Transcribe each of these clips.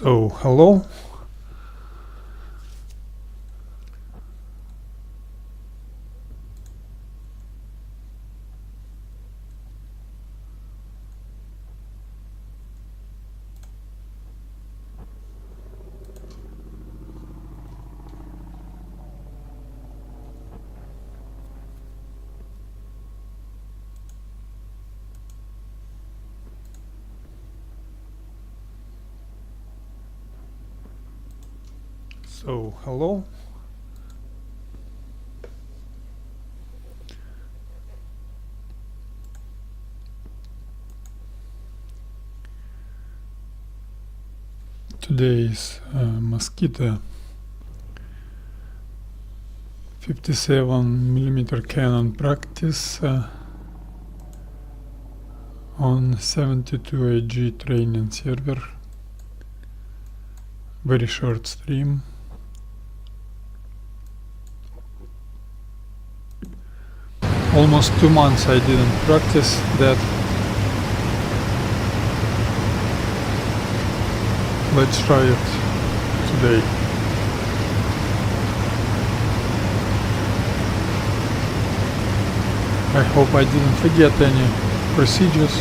So, hello. So, hello. Today is Mosquito 57mm Canon practice on 72AG training server. Very short stream. Almost 2 months I didn't practice that. Let's try it today. I hope I didn't forget any procedures,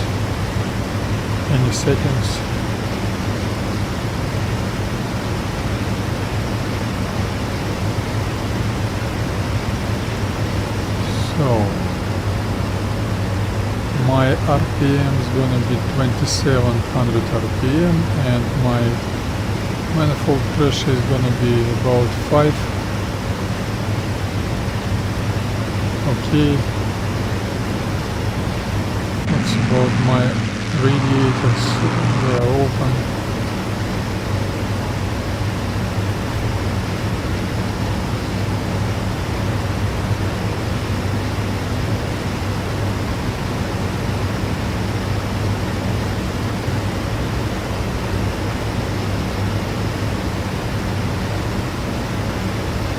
any settings. So my RPM is gonna be 2700 RPM and my manifold pressure is gonna be about 5. Okay. That's about my radiators. They are open.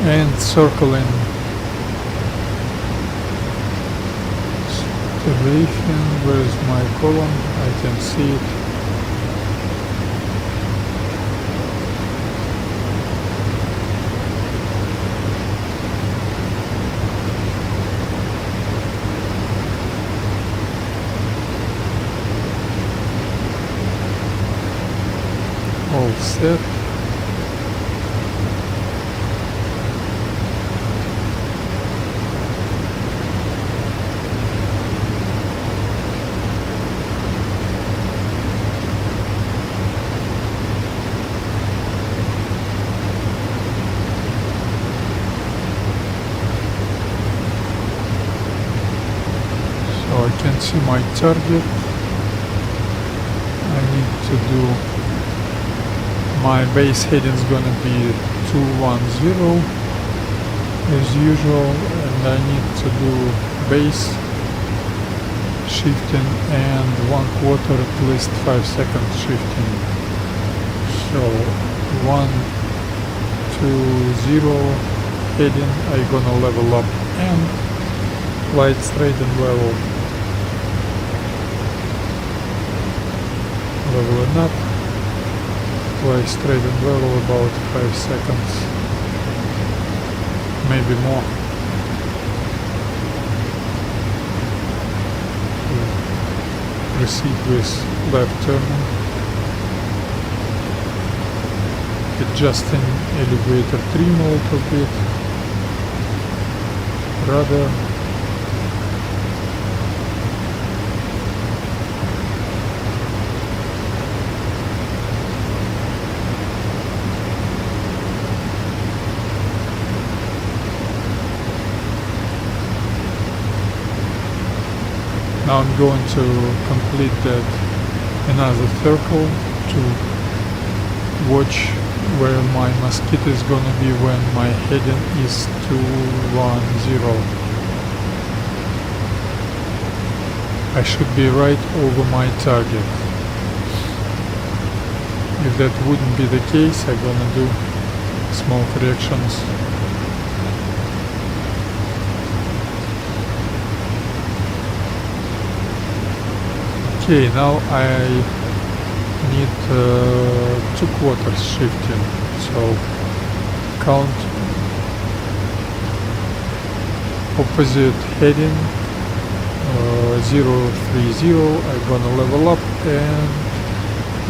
And circling stimulation. Where is my column? I can see it. All set. I can see my target. I need to do my base heading is gonna be 210 as usual, and I need to do base shifting and 1/4 at least 5 seconds shifting. So 120 heading I gonna level up and light straight and level. Leveling up, fly straight and level about 5 seconds, maybe more. Proceed with left turning, adjusting elevator trim a little bit, rudder. Now I'm going to complete that another circle to watch where my Mosquito is gonna be when my heading is 210. I should be right over my target. If that wouldn't be the case, I'm gonna do small corrections. Okay, now I need 2/4 shifting, so count opposite heading 030. I'm gonna level up and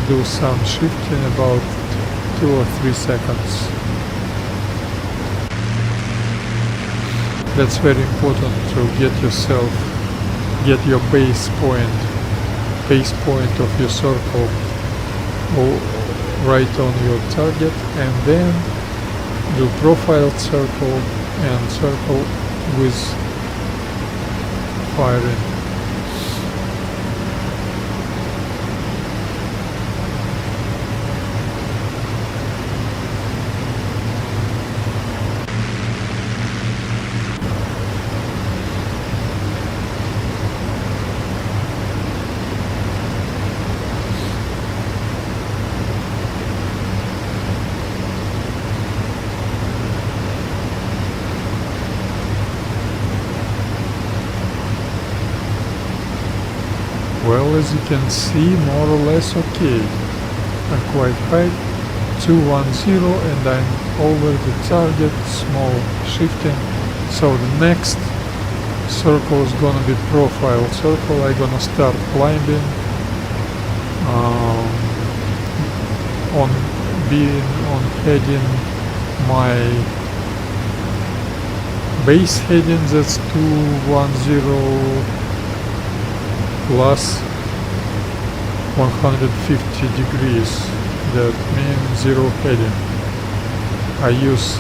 do some shifting about 2 or 3 seconds. That's very important to get your base point of your circle right on your target, and then do profiled circle and circle with firing. Well, as you can see, more or less okay. I'm quite high, 210, and I'm over the target, small shifting. So the next circle is gonna be profile circle. I'm gonna start climbing on heading my base heading, that's 210 plus 150 degrees, that means zero heading. I use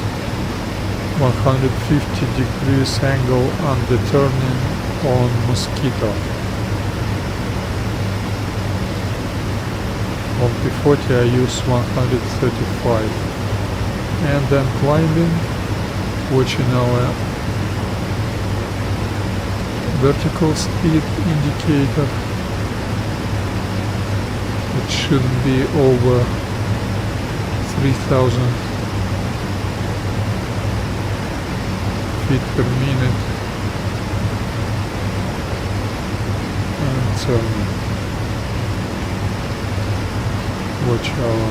150 degrees angle under turning on Mosquito. On P40 I use 135, and then climbing, watching our vertical speed indicator. It shouldn't be over 3000 feet per minute, and watch our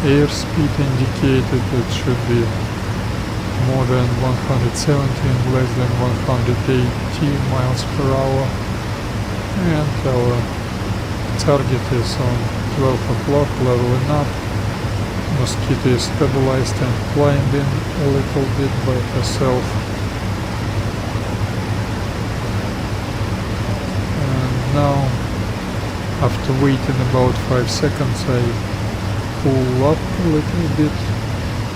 airspeed indicator. It should be more than 170 and less than 180 miles per hour, and our target is on 12 o'clock, leveling up. Mosquito is stabilized and climbing a little bit by herself, and now after waiting about 5 seconds I pull up a little bit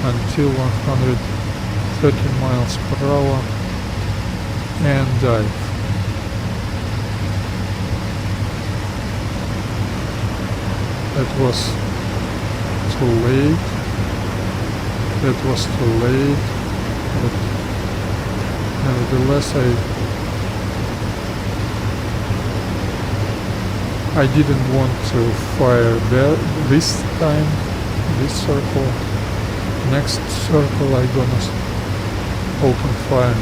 until 130 miles per hour and dive. That was too late. But nevertheless I didn't want to fire this time, this circle. Next circle I gonna open fire.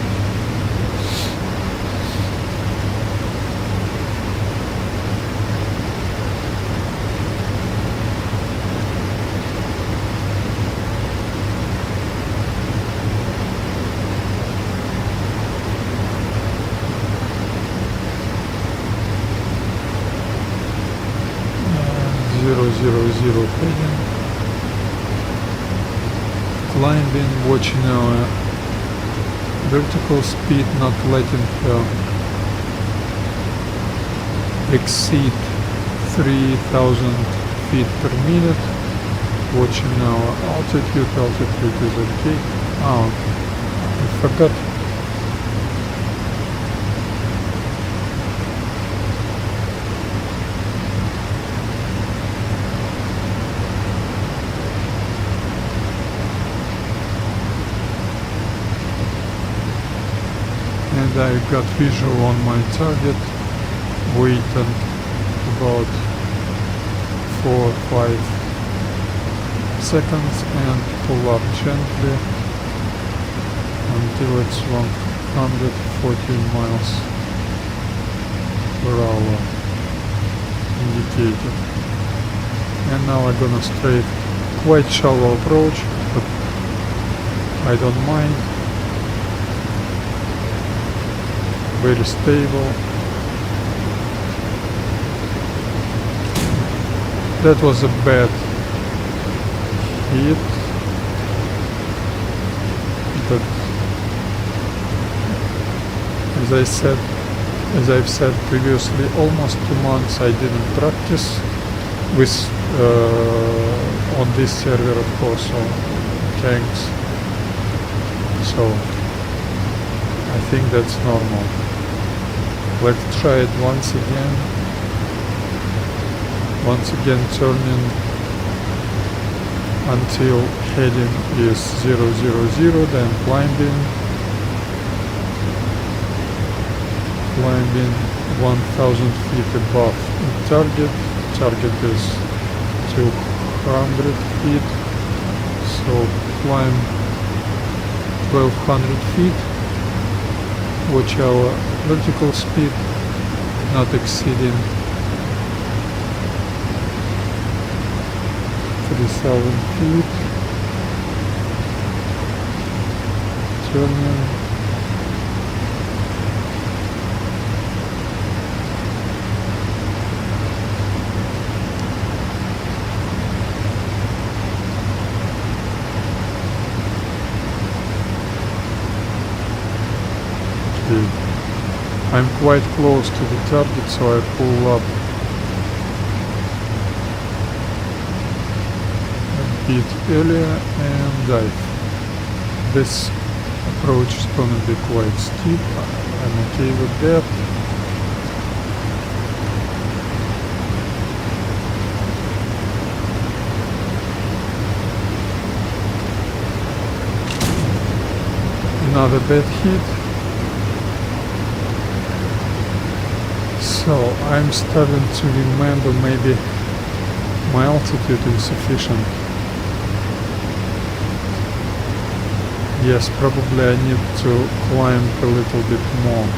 Zero heading, climbing, watching our vertical speed, not letting her exceed 3000 feet per minute, watching our altitude is okay. Oh, I forgot. And I got visual on my target, waited about 4 or 5 seconds and pull up gently until it's 140 miles per hour, initiated. And now I'm gonna straight, quite shallow approach, but I don't mind. Very stable. That was a bad hit, but as I've said previously, almost 2 months I didn't practice with on this server, of course, so tanks. So I think that's normal. Let's try it once again. Once again turning until heading is 000, then climbing 1000 feet above the target. Target is 200 feet, so climb 1200 feet. Watch our vertical speed not exceeding 3000 feet. Turning. I'm quite close to the target, so I pull up a bit earlier and dive. This approach is gonna be quite steep. I'm okay with that. Another bad hit. So I'm starting to remember maybe my altitude is sufficient. Yes, probably I need to climb a little bit more.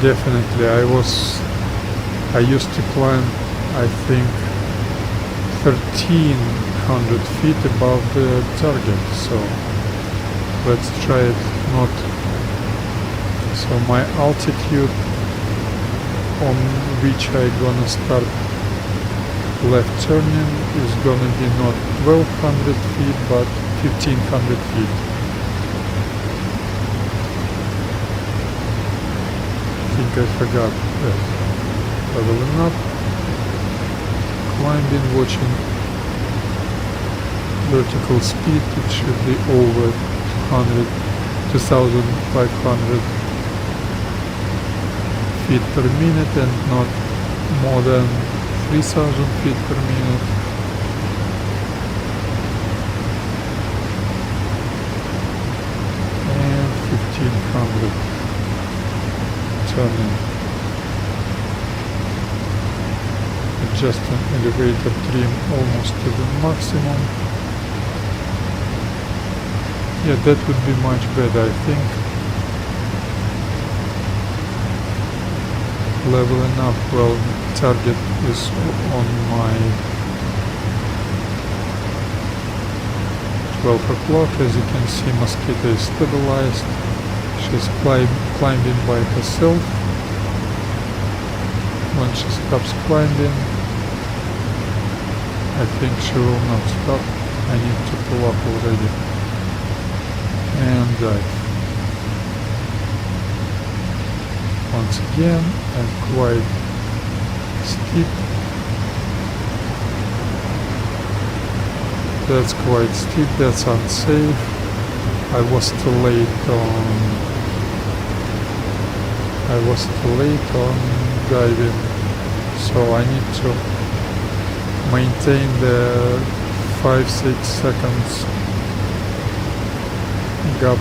Definitely, I used to climb, I think, 1300 feet above the target, so let's try it not. So my altitude on which I gonna start left turning is gonna be not 1200 feet but 1500 feet. I think I forgot that. Leveling up, climbing, watching vertical speed, it should be over 2500 feet per minute and not more than 3000 feet per minute. And 1500 turning. Adjusting elevator trim almost to the maximum. Yeah, that would be much better, I think. Leveling up, well, target is on my 12 o'clock. As you can see, Mosquito is stabilized. She's climbing by herself. When she stops climbing, I think she will not stop. I need to pull up already. And dive. Once again, and quite steep. That's quite steep, that's unsafe. I was too late on diving, so I need to maintain the 5-6 seconds gap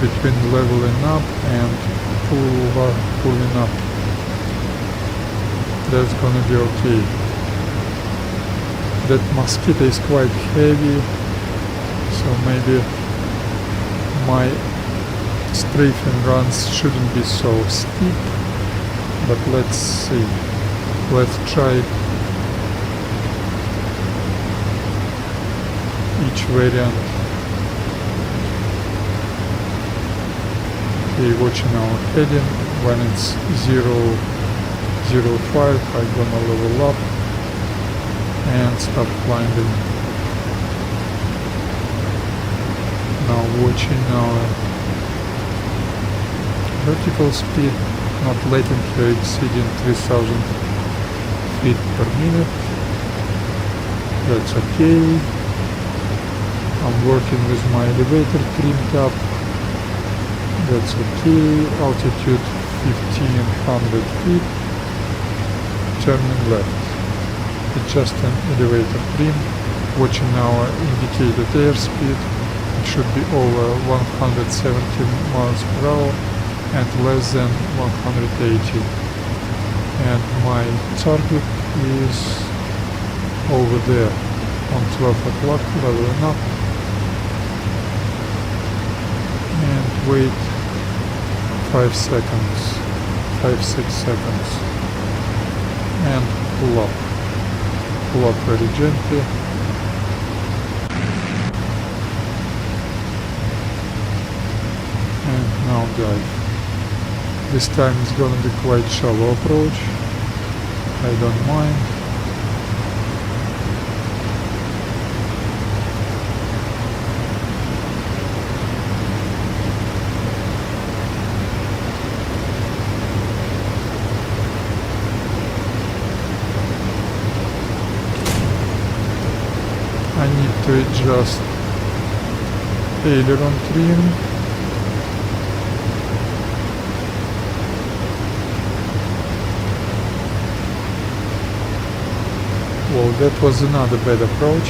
between leveling up and pulling up. That's gonna be okay. That Mosquito is quite heavy, so maybe my strafing runs shouldn't be so steep. but let's see. Let's try each variant. Okay, watching our heading. When it's 0.05, I'm gonna level up and start climbing. Now watching our vertical speed, not letting her exceeding 3000 feet per minute. That's okay. I'm working with my elevator trimmed up. That's okay. Altitude 1500 feet. Turning left. Adjusting elevator trim. Watching our indicated airspeed. It should be over 170 miles per hour and less than 180. And my target is over there on 12 o'clock, leveling up. And wait 5 seconds, 5-6 seconds, and pull up very gently, and now dive. This time it's gonna be quite shallow approach, I don't mind. I need to adjust aileron trim. Well, that was another bad approach.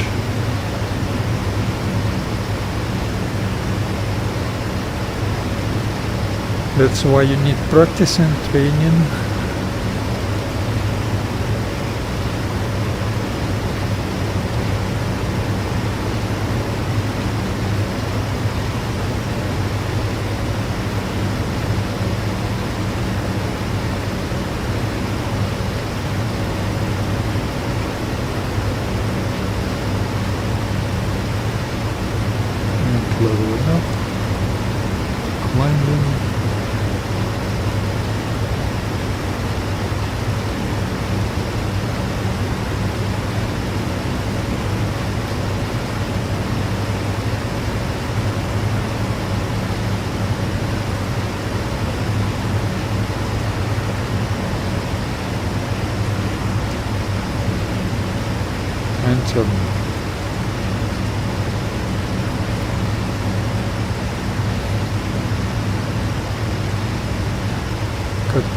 That's why you need practice and training. Leveling up, climbing, and turning.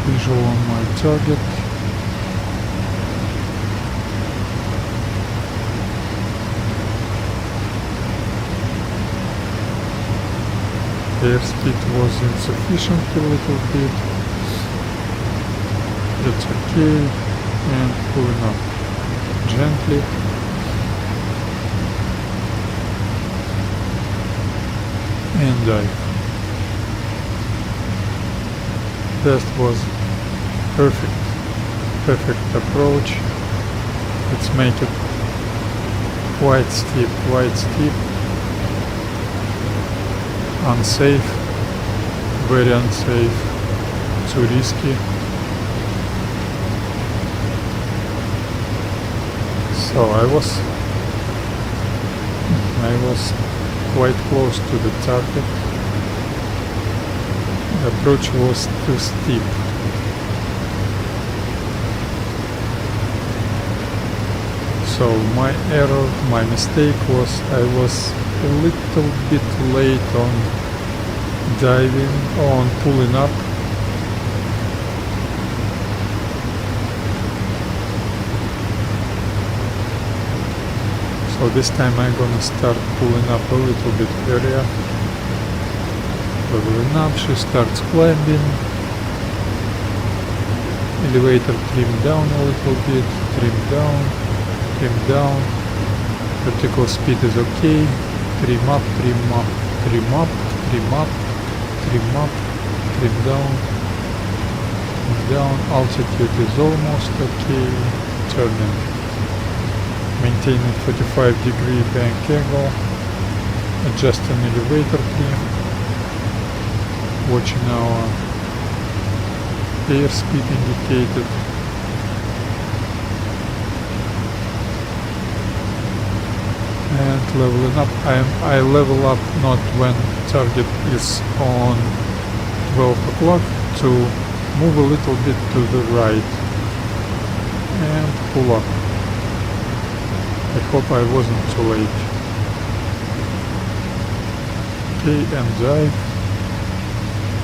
Visual on my target. Airspeed was insufficient a little bit. That's okay. And pulling up gently. And dive. That was perfect approach. Let's make it quite steep, unsafe, very unsafe, too risky. So I was quite close to the target. The approach was too steep. So my error, my mistake was I was a little bit late on diving, on pulling up. So this time I'm gonna start pulling up a little bit earlier. Leveling up, she starts climbing. Elevator trim down a little bit, trim down. Vertical speed is okay. Trim up, trim up, trim up, trim up, trim up, trim down. Getting down, altitude is almost okay. Turning. Maintaining 45-degree bank angle. Adjusting elevator trim. Watching our airspeed indicated. And leveling up. I level up not when target is on 12 o'clock to move a little bit to the right and pull up. I hope I wasn't too late. Okay, and dive.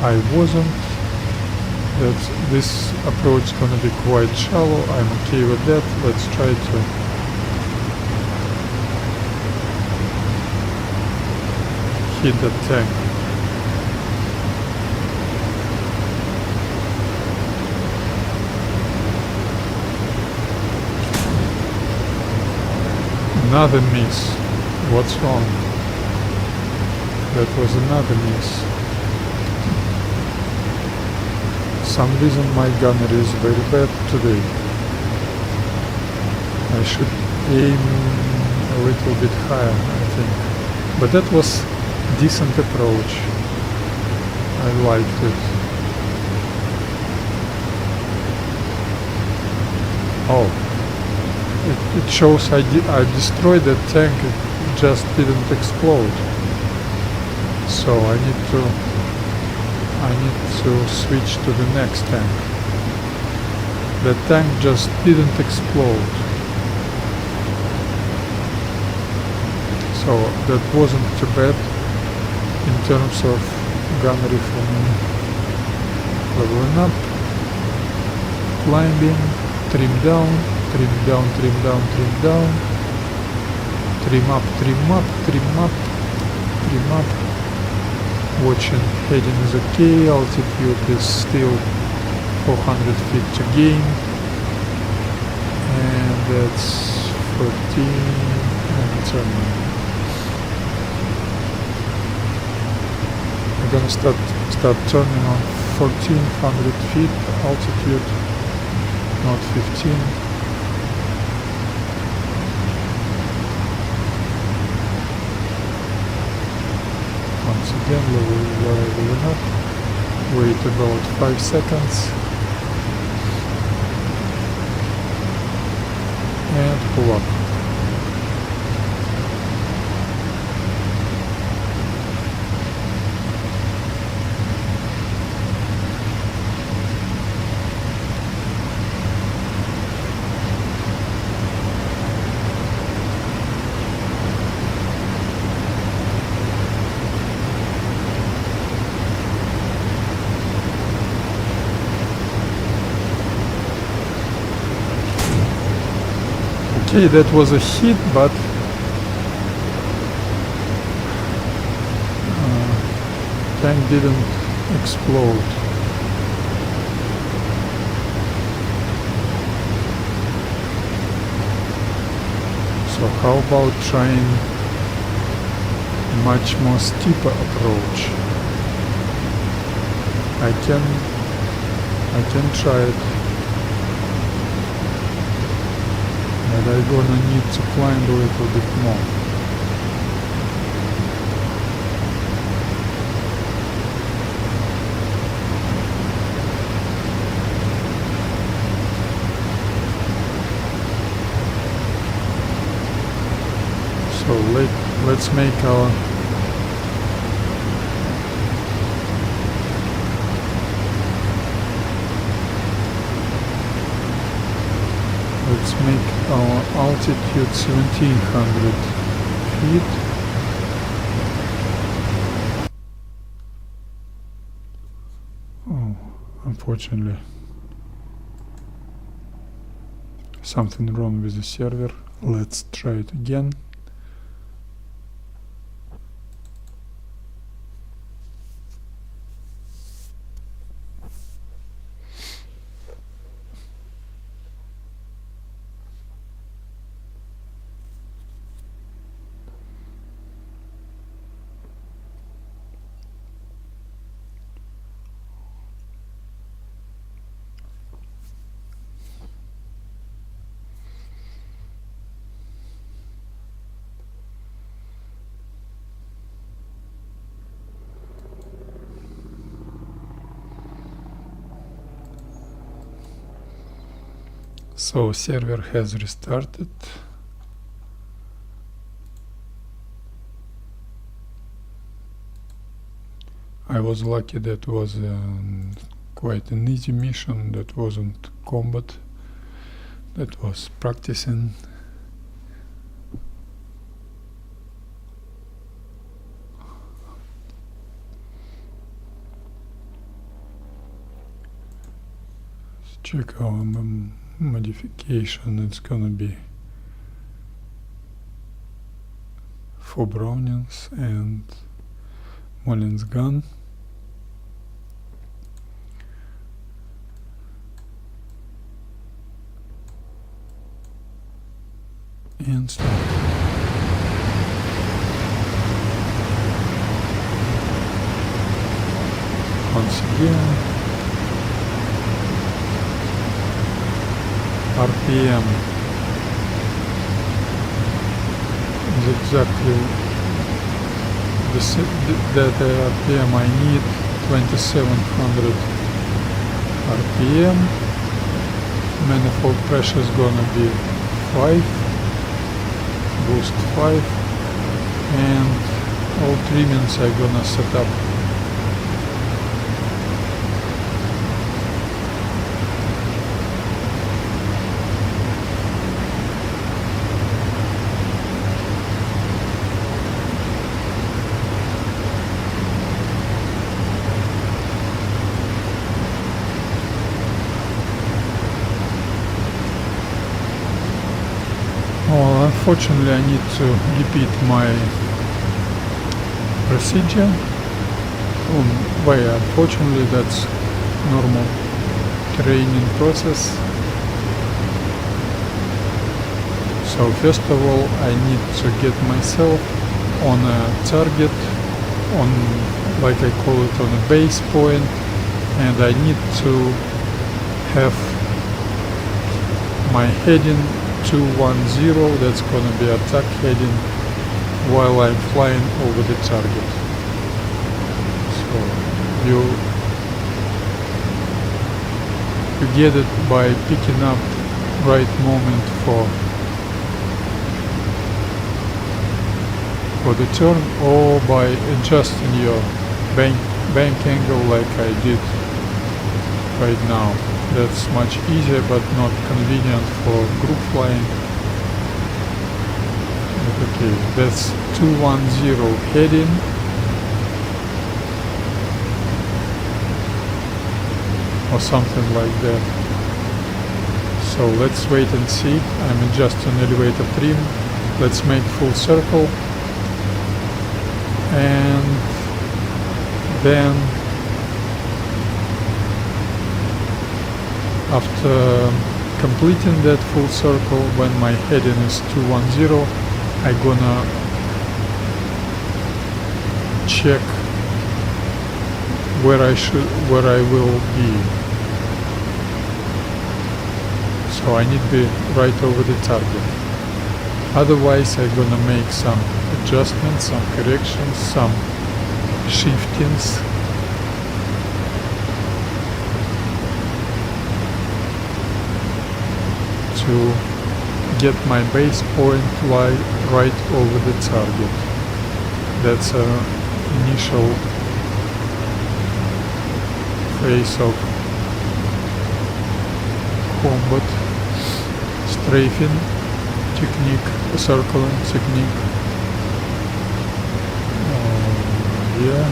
I wasn't. This approach gonna be quite shallow. I'm okay with that. Let's try to hit the tank. Another miss. What's wrong? That was another miss. Some reason my gunner is very bad today. I should aim a little bit higher, I think. But that was decent approach. I liked it. Oh. It shows I destroyed the tank, it just didn't explode. So I need to switch to the next tank. The tank just didn't explode. So that wasn't too bad in terms of gunnery for me. Leveling up, climbing, trim down. Trim down, trim down, trim down. Trim up, trim up, trim up, trim up. Watching heading is okay, altitude is still 400 feet to gain. And that's 14 and turning. I'm gonna start turning on 1400 feet altitude, not 15. Once again, leveling up, wait about 5 seconds, and pull up. Okay, that was a hit, but tank didn't explode. So how about trying a much more steeper approach? I can try it. But I'm gonna need to climb a little bit more. So let's make our altitude 1700 feet. Oh, unfortunately, something wrong with the server. Let's try it again. So server has restarted. I was lucky that was quite an easy mission, that wasn't combat, that was practicing. Let's check our modification. It's gonna be 4 Brownings and Molins gun. And start. Once again, RPM is exactly that RPM I need, 2700 RPM. Manifold pressure is gonna be 5, boost 5, and all trimmings I'm gonna set up. Well, unfortunately I need to repeat my procedure. Why unfortunately, that's normal training process. So first of all I need to get myself on a target, on, like I call it, on a base point, and I need to have my heading 210, that's gonna be attack heading while I'm flying over the target. So you get it by picking up right moment for the turn, or by adjusting your bank angle like I did right now. That's much easier but not convenient for group flying. Okay, that's 210 heading. Or something like that. So let's wait and see. I'm adjusting elevator trim. Let's make full circle. And then after completing that full circle, when my heading is 210, I'm gonna check where I will be. So I need to be right over the target. Otherwise I'm gonna make some adjustments, some corrections, some shiftings. To get my base point lie right over the target. That's an initial phase of combat, strafing technique, circling technique. Yeah,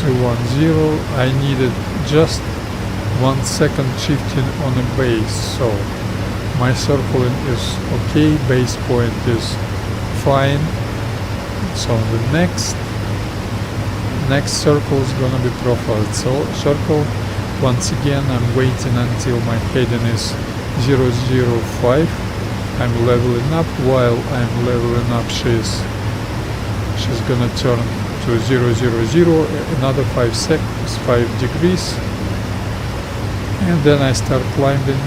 210. I needed just 1 second shifting on a base, so my circling is okay, base point is fine. So the next circle is gonna be profiled circle. Once again I'm waiting until my heading is 005. I'm leveling up. While I'm leveling up, she's gonna turn to 000, another 5 seconds, 5 degrees, and then I start climbing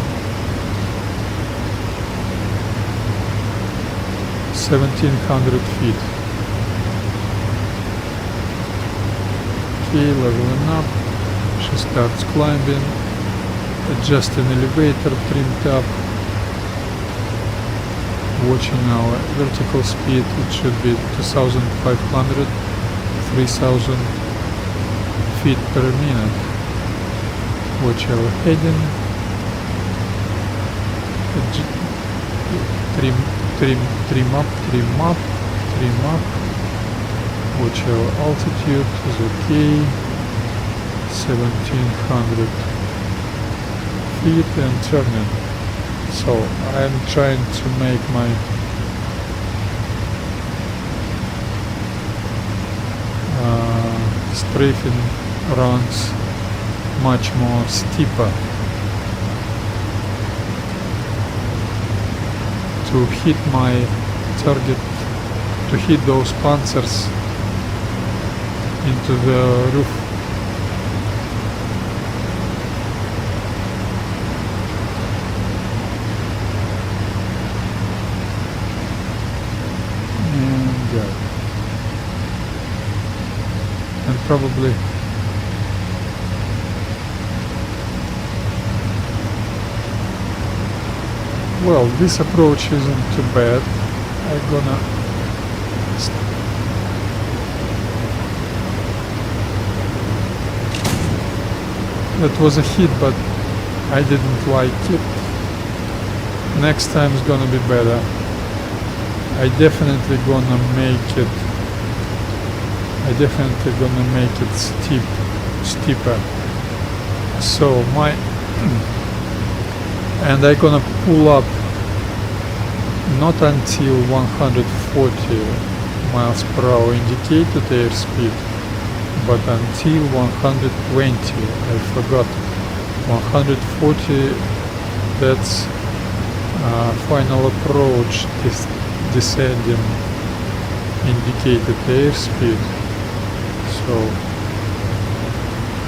1700 feet. Okay, leveling up, she starts climbing, Adjust an elevator, trimmed up. Watching our vertical speed, it should be 2500, 3000 feet per minute. Watch our heading. Trim up, trim up, trim up. Watch our altitude is okay. 1700 feet and turning. So I'm trying to make my strafing runs much more steeper to hit my target, to hit those panzers into the roof. And probably well, this approach isn't too bad. I'm gonna that was a hit, but I didn't like it. Next time is gonna be better. I definitely gonna make it steeper. So my and I'm gonna pull up not until 140 miles per hour indicated airspeed, but until 120. I forgot 140. That's final approach. This descending indicated airspeed. So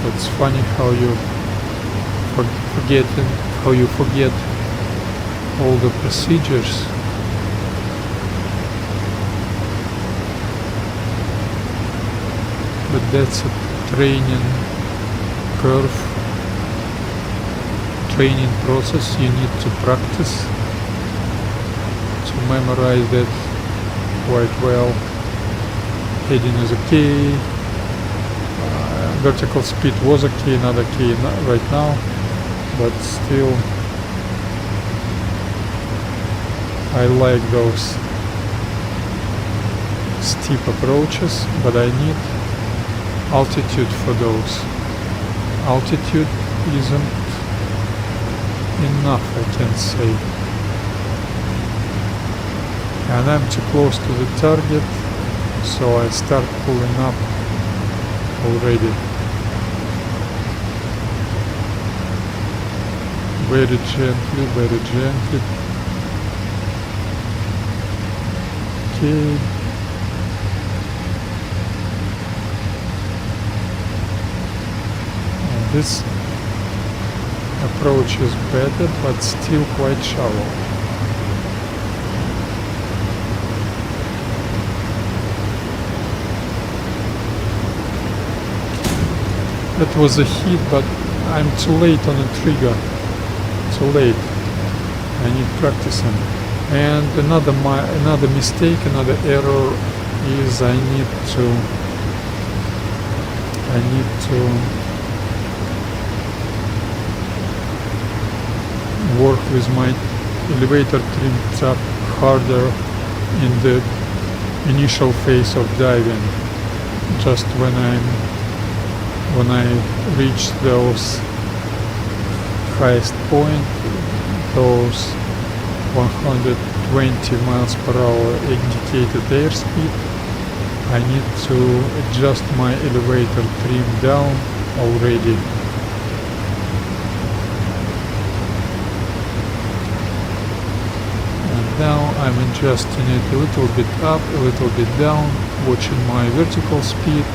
it's funny how you forget all the procedures. But that's a training curve, training process. You need to practice to memorize that quite well. Heading is okay, vertical speed was okay, not okay right now, but still I like those steep approaches, but I need altitude for those. Altitude isn't enough, I can say. And I'm too close to the target, so I start pulling up already. Very gently, very gently. Okay. And this approach is better, but still quite shallow. That was a hit, but I'm too late on the trigger. Too late. I need practicing. And another mistake, another error is I need to work with my elevator trimmed up harder in the initial phase of diving. Just when I reach those highest point, those 120 miles per hour indicated airspeed, I need to adjust my elevator trim down already. And now I'm adjusting it a little bit up, a little bit down, watching my vertical speed.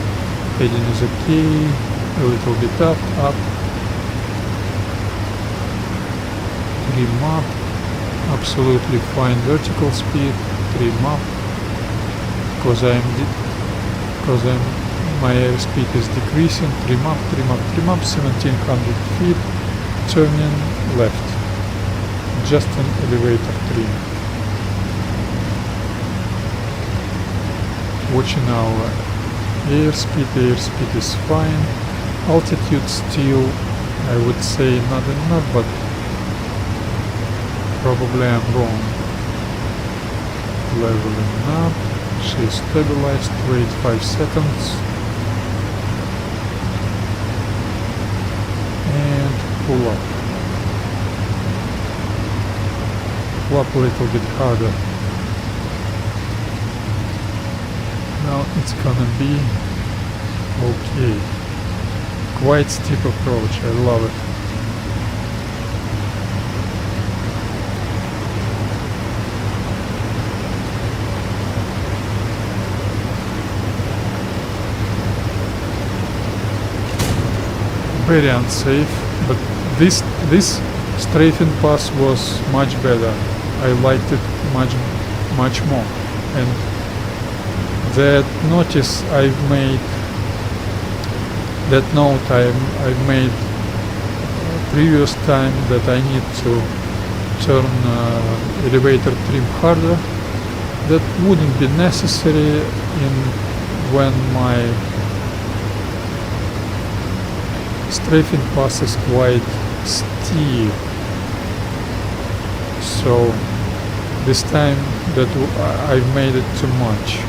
Heading is okay, a little bit up, trim up, absolutely fine vertical speed, trim up, because my airspeed is decreasing, trim up, 1700 feet, turning left, just an elevator trim. Watching our airspeed is fine, altitude still, I would say not enough, but probably I'm wrong. Leveling up, she's stabilized, wait 5 seconds, and pull up. Pull up a little bit harder. Now it's gonna be okay. Quite steep approach, I love it. Very unsafe, but this strafing pass was much better. I liked it much more. And that notice I've made, that note I've made previous time that I need to turn elevator trim harder, that wouldn't be necessary when my strafing pass is quite steep. So this time that I've made it too much.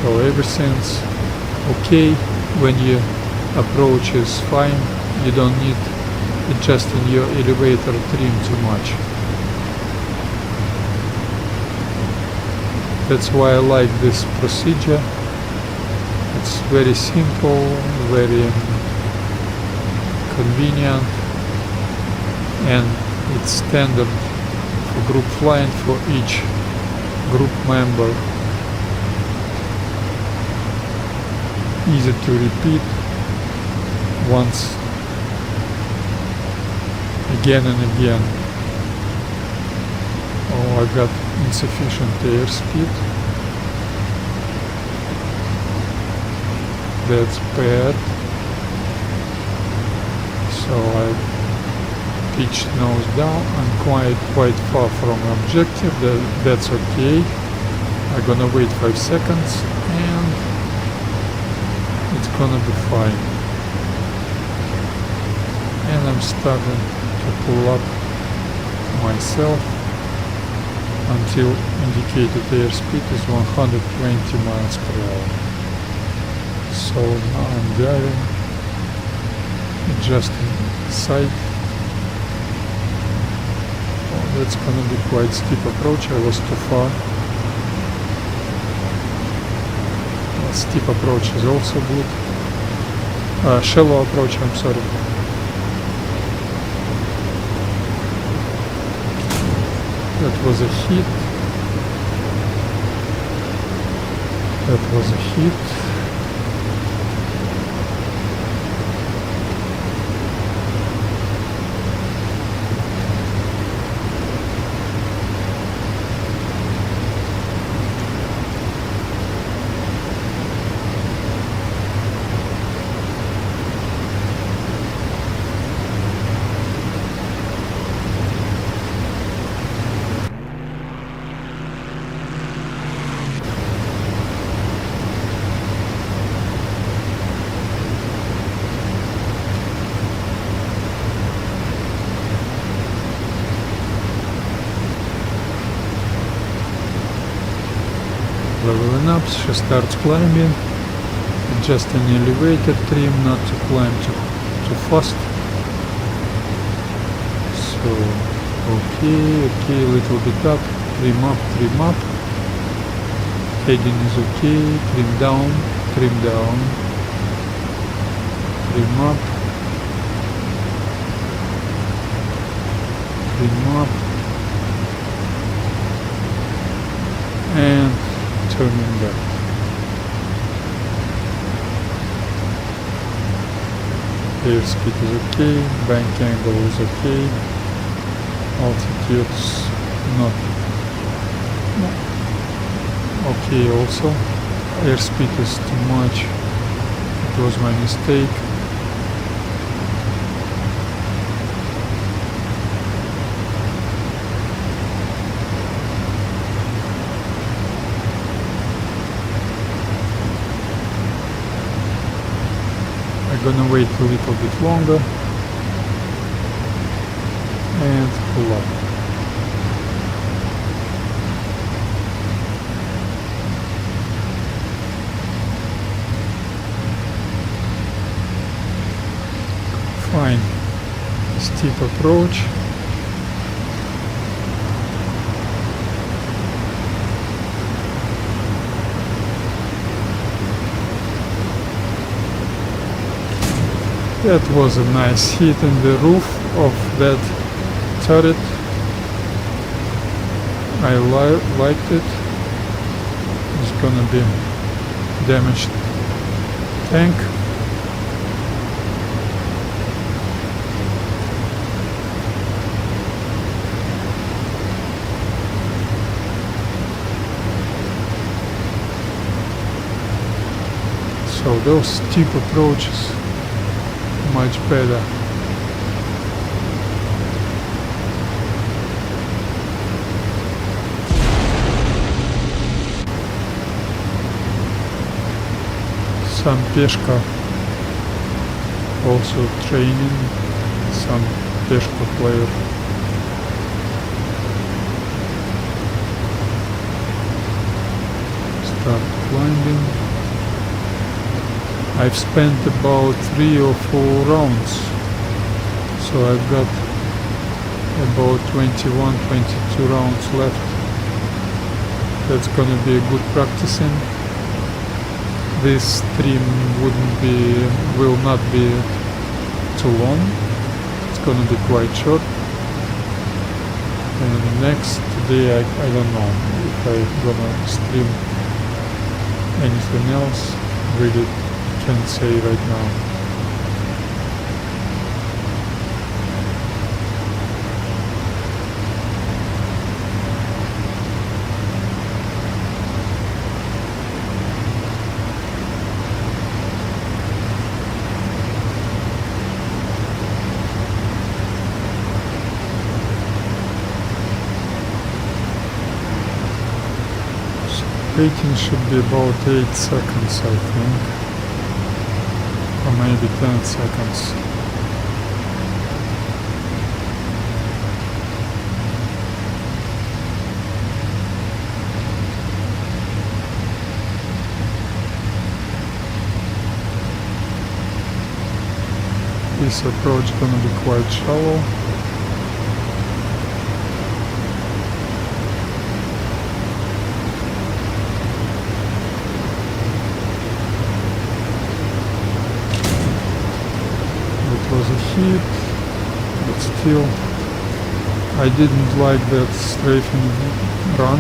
So everything's okay when your approach is fine. You don't need adjusting your elevator trim too much. That's why I like this procedure. It's very simple, very convenient, and it's standard for group flying for each group member. Easy to repeat once, again and again. Oh, I got insufficient airspeed. That's bad. So I pitched nose down. I'm quite far from objective. That's okay. I'm gonna wait 5 seconds and it's gonna be fine. And I'm starting to pull up myself until indicated airspeed is 120 miles per hour. So now I'm driving, adjusting sight. Oh, that's gonna be quite steep approach. I was too far. Steep approach is also good. Shallow approach, I'm sorry. That was a hit. That was a hit. Leveling up, she starts climbing, adjusting elevator trim not to climb too fast. So, okay, little bit up, trim up. Heading is okay, trim down, trim up, and turning back. Airspeed is okay, bank angle is okay, altitude's not okay also, airspeed is too much, it was my mistake. I'm gonna wait a little bit longer and pull up. Fine, steep approach. That was a nice hit in the roof of that turret. I liked it. It's gonna be damaged tank. So those steep approaches, much better. Some peshka also training, some peshka player. Start climbing. I've spent about 3 or 4 rounds, so I've got about 21-22 rounds left. That's gonna be a good practicing. This stream will not be too long. It's gonna be quite short. And next day I don't know if I'm gonna stream anything else. Really can't say right now. Rating should be about 8 seconds, I think, or maybe 10 seconds. This approach is gonna be quite shallow. Was a hit, but still I didn't like that strafing run.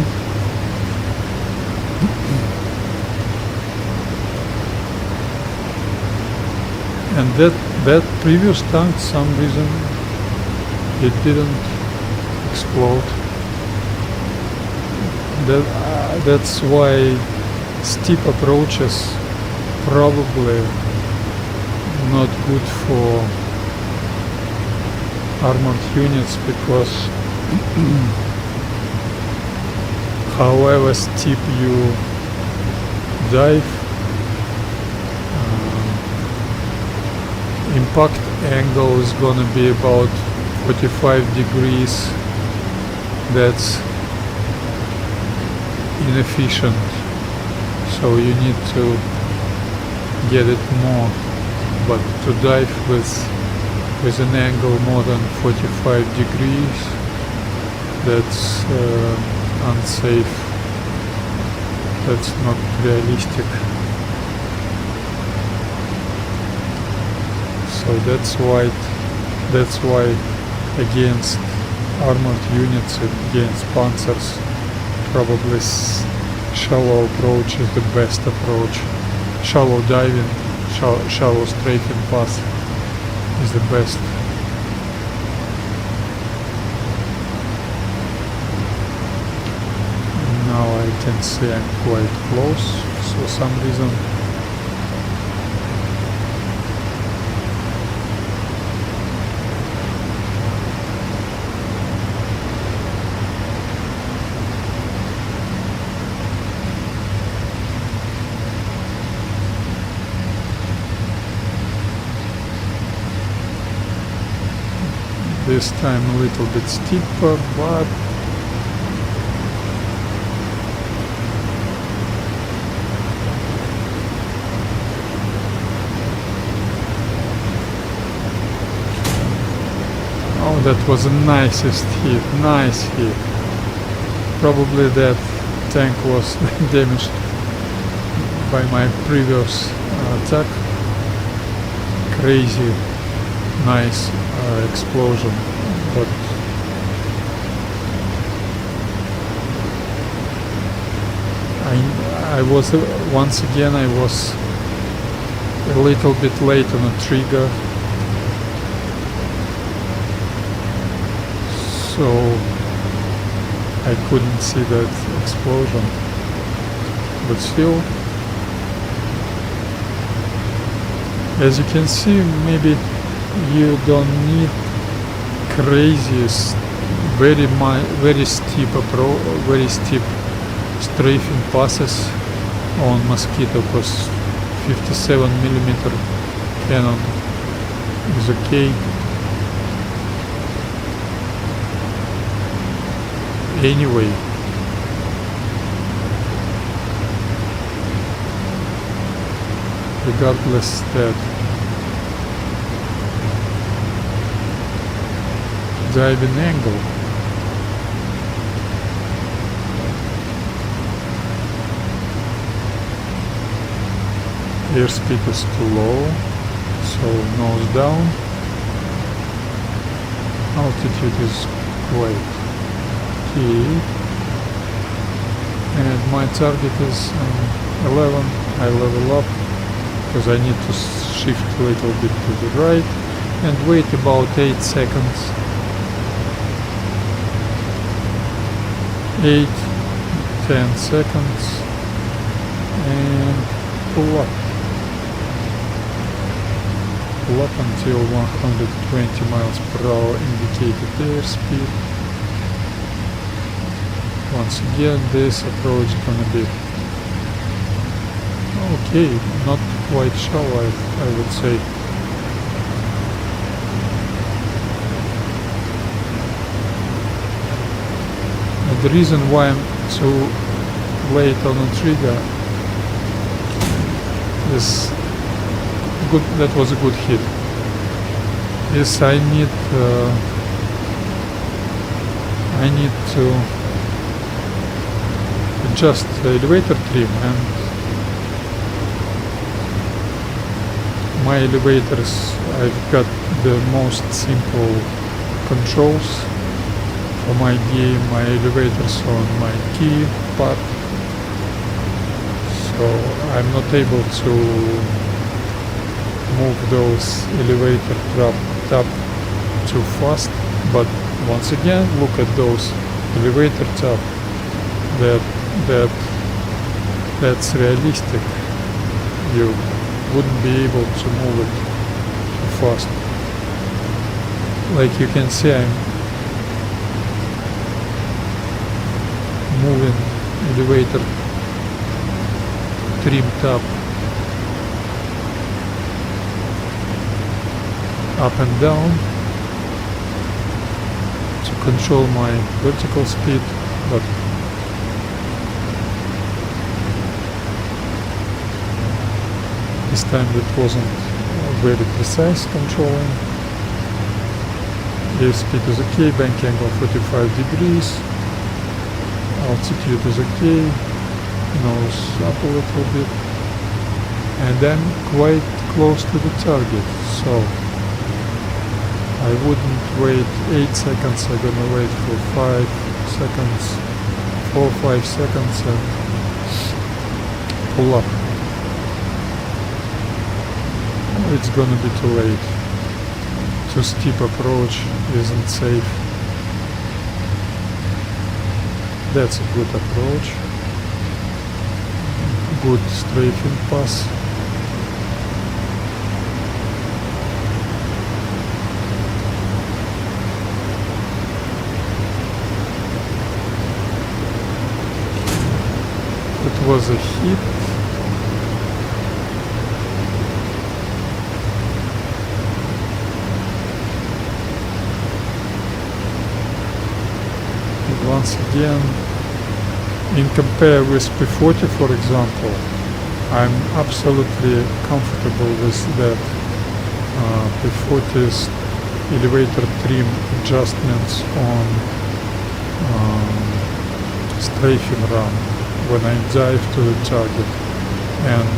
And that previous tank, some reason it didn't explode. That's why steep approaches probably not good for armored units, because however steep you dive, impact angle is gonna be about 45 degrees. That's inefficient, so you need to get it more. But to dive with an angle more than 45 degrees, that's unsafe. That's not realistic. So that's why against armored units, against panzers, probably shallow approach is the best approach. Shallow diving, shallow strafing path is the best. Now I can see I'm quite close for some reason. This time a little bit steeper, but oh, that was the nicest hit, nice hit. Probably that tank was damaged by my previous attack. Crazy nice explosion, but I was once again I was a little bit late on the trigger, so I couldn't see that explosion, but still, as you can see, maybe you don't need crazy, very steep very steep strafing passes on Mosquito, because 57mm cannon is okay. Anyway, regardless that driving angle airspeed is too low, so nose down. Altitude is quite key, and my target is 11. I level up because I need to shift a little bit to the right and wait about 8 seconds. 8-10 seconds and pull up. Pull up until 120 miles per hour indicated airspeed. Once again, this approach is gonna be okay, not quite shallow, I would say. And the reason why I'm so late on the trigger is good. That was a good hit. Is I need to adjust the elevator trim, and my elevators, I've got the most simple controls for my game, my elevators on my key pad, so I'm not able to move those elevator tab too fast. But once again, look at those elevator tab, that's realistic. You wouldn't be able to move it too fast. Like you can see, I'm moving elevator trim tab up and down to control my vertical speed, but this time that wasn't very precise controlling. Airspeed is okay, bank angle 45 degrees, altitude is okay, nose up a little bit, and I'm quite close to the target, so I wouldn't wait 8 seconds, I'm gonna wait for 5 seconds, 4-5 seconds and pull up. It's gonna be too late. Too steep approach isn't safe. That's a good approach. Good strafing pass. It was a hit. once again, in compare with P40, for example, I'm absolutely comfortable with that. P40's elevator trim adjustments on strafing run when I dive to the target, and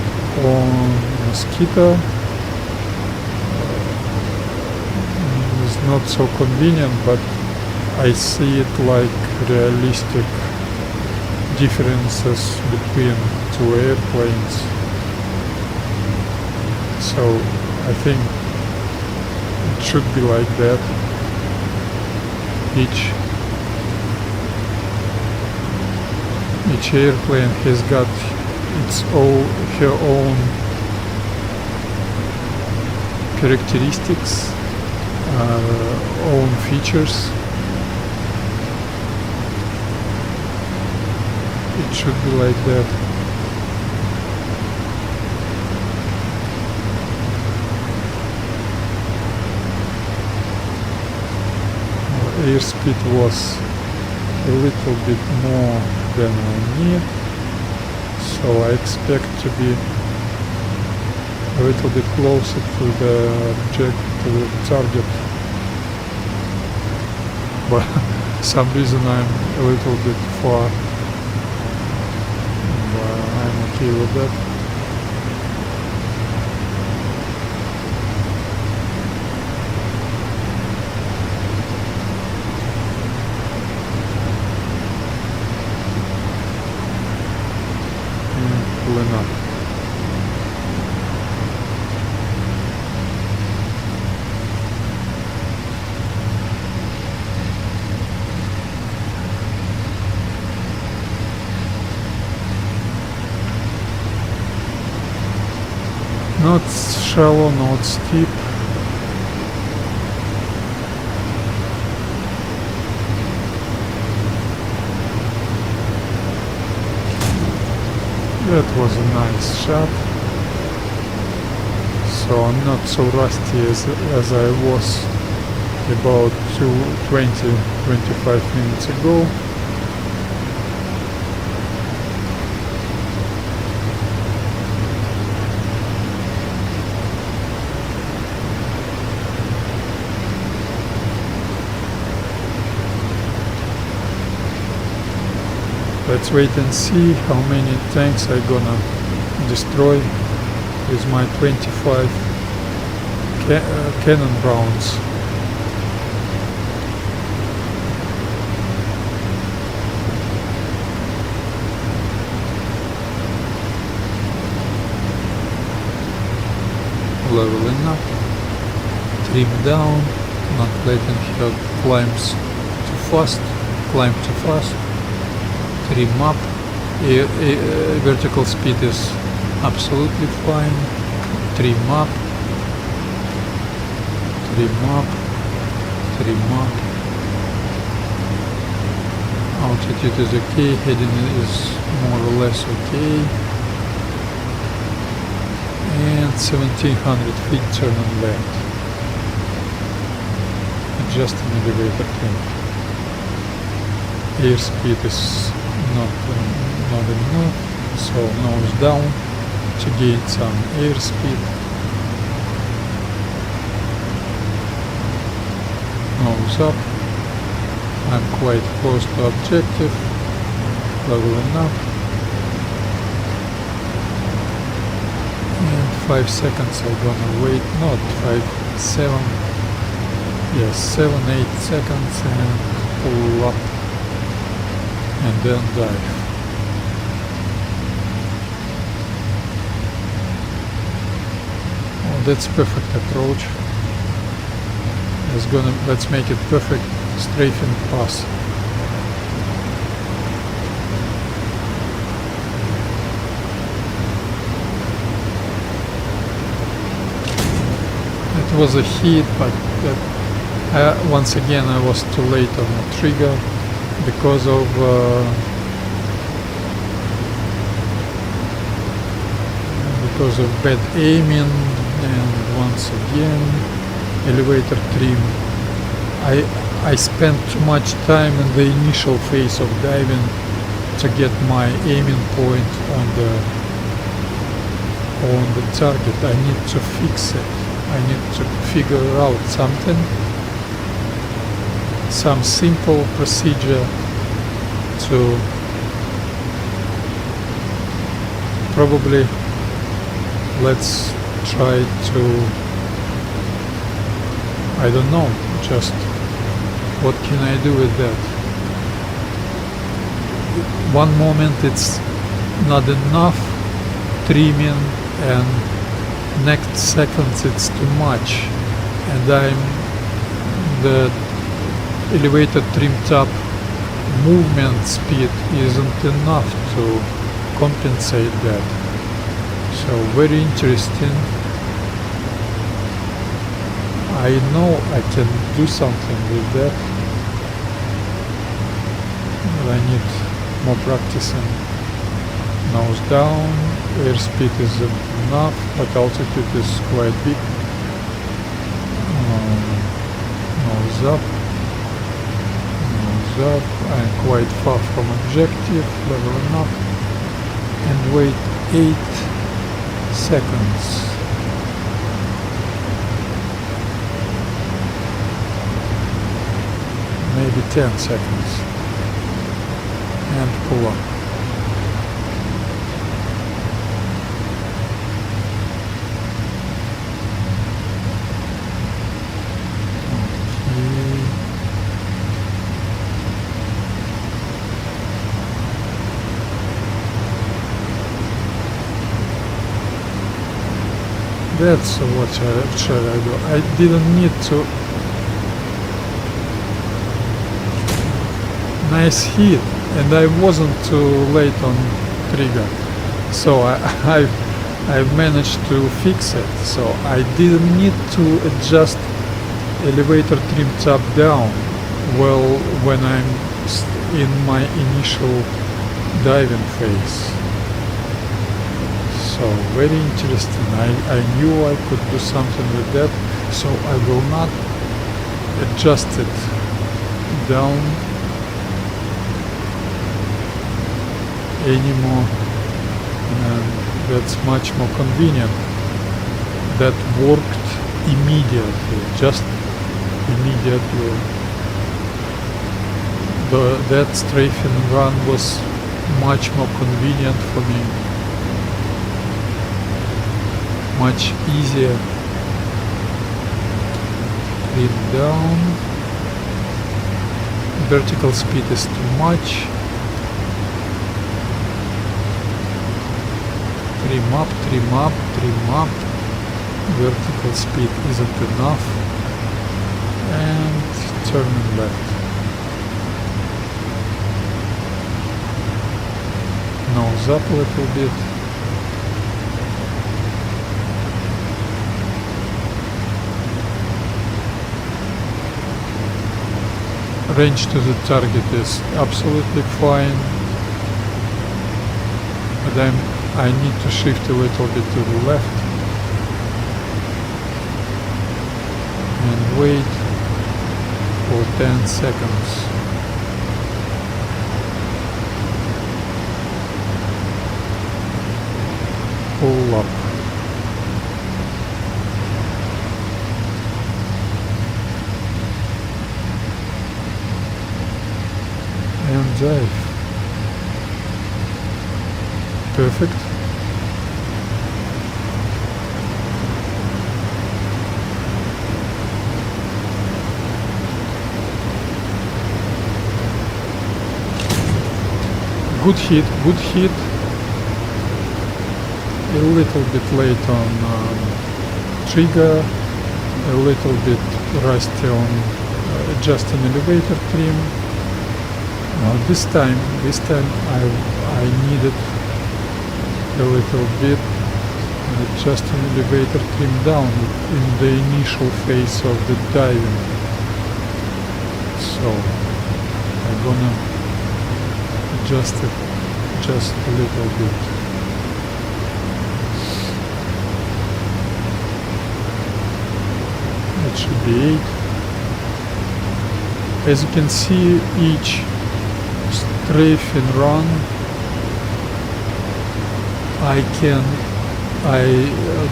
on Mosquito is not so convenient, but I see it like realistic differences between two airplanes. So I think it should be like that. Each airplane has got her own characteristics, own features. It should be like that. Airspeed was a little bit more than I need, so I expect to be a little bit closer to the target, but some reason I'm a little bit far. I'm okay with that. And pulling up. Not shallow, not steep. That was a nice shot. So I'm not so rusty as I was about 25 minutes ago. Let's wait and see how many tanks I'm gonna destroy with my 25 cannon rounds. Leveling up, trim down, not letting her climb too fast. Trim up, vertical speed is absolutely fine. Trim up, trim up, trim up. Altitude is okay, heading is more or less okay. And 1700 feet turn on left. Adjusting elevator trim. Airspeed is not enough, so nose down to gain some airspeed. Nose up. I'm quite close to objective. Leveling up. And 5 seconds I'm gonna wait. Not 5, 7. Yes, 7, 8 seconds and pull up. And then dive. Oh, that's perfect approach. Let's make it perfect strafing pass. It was a hit, but once again I was too late on the trigger. Because of bad aiming, and once again elevator trim I spent too much time in the initial phase of diving to get my aiming point on the target. I need to fix it. I need to figure out something, some simple procedure to probably, let's try to, I don't know, just what can I do with that? One moment it's not enough trimming, and next seconds it's too much, and the elevator trim top movement speed isn't enough to compensate that. So very interesting. I know I can do something with that, but I need more practicing. Nose down, airspeed isn't enough, but altitude is quite big. Nose up, I'm quite far from objective, leveling up, and wait 8 seconds. Maybe 10 seconds, and pull up. That's what shall I do. I didn't need to. Nice hit, and I wasn't too late on trigger, so I managed to fix it. So I didn't need to adjust elevator trim top down well when I'm in my initial diving phase. So very interesting. I knew I could do something with that, so I will not adjust it down anymore, and that's much more convenient. That worked immediately, just immediately. That strafing run was much more convenient for me, much easier. Trim down, vertical speed is too much. Trim up, trim up, trim up. Vertical speed isn't enough. And turning left. Nose up a little bit. Range to the target is absolutely fine, but I need to shift a little bit to the left and wait for 10 seconds. Pull up. And dive. Perfect. Good hit, good hit. A little bit late on trigger, a little bit rusty on adjusting elevator trim. This time I needed a little bit adjusting elevator trim down in the initial phase of the diving. So I'm gonna adjust it just a little bit. It should be 8. As you can see, each strafing run I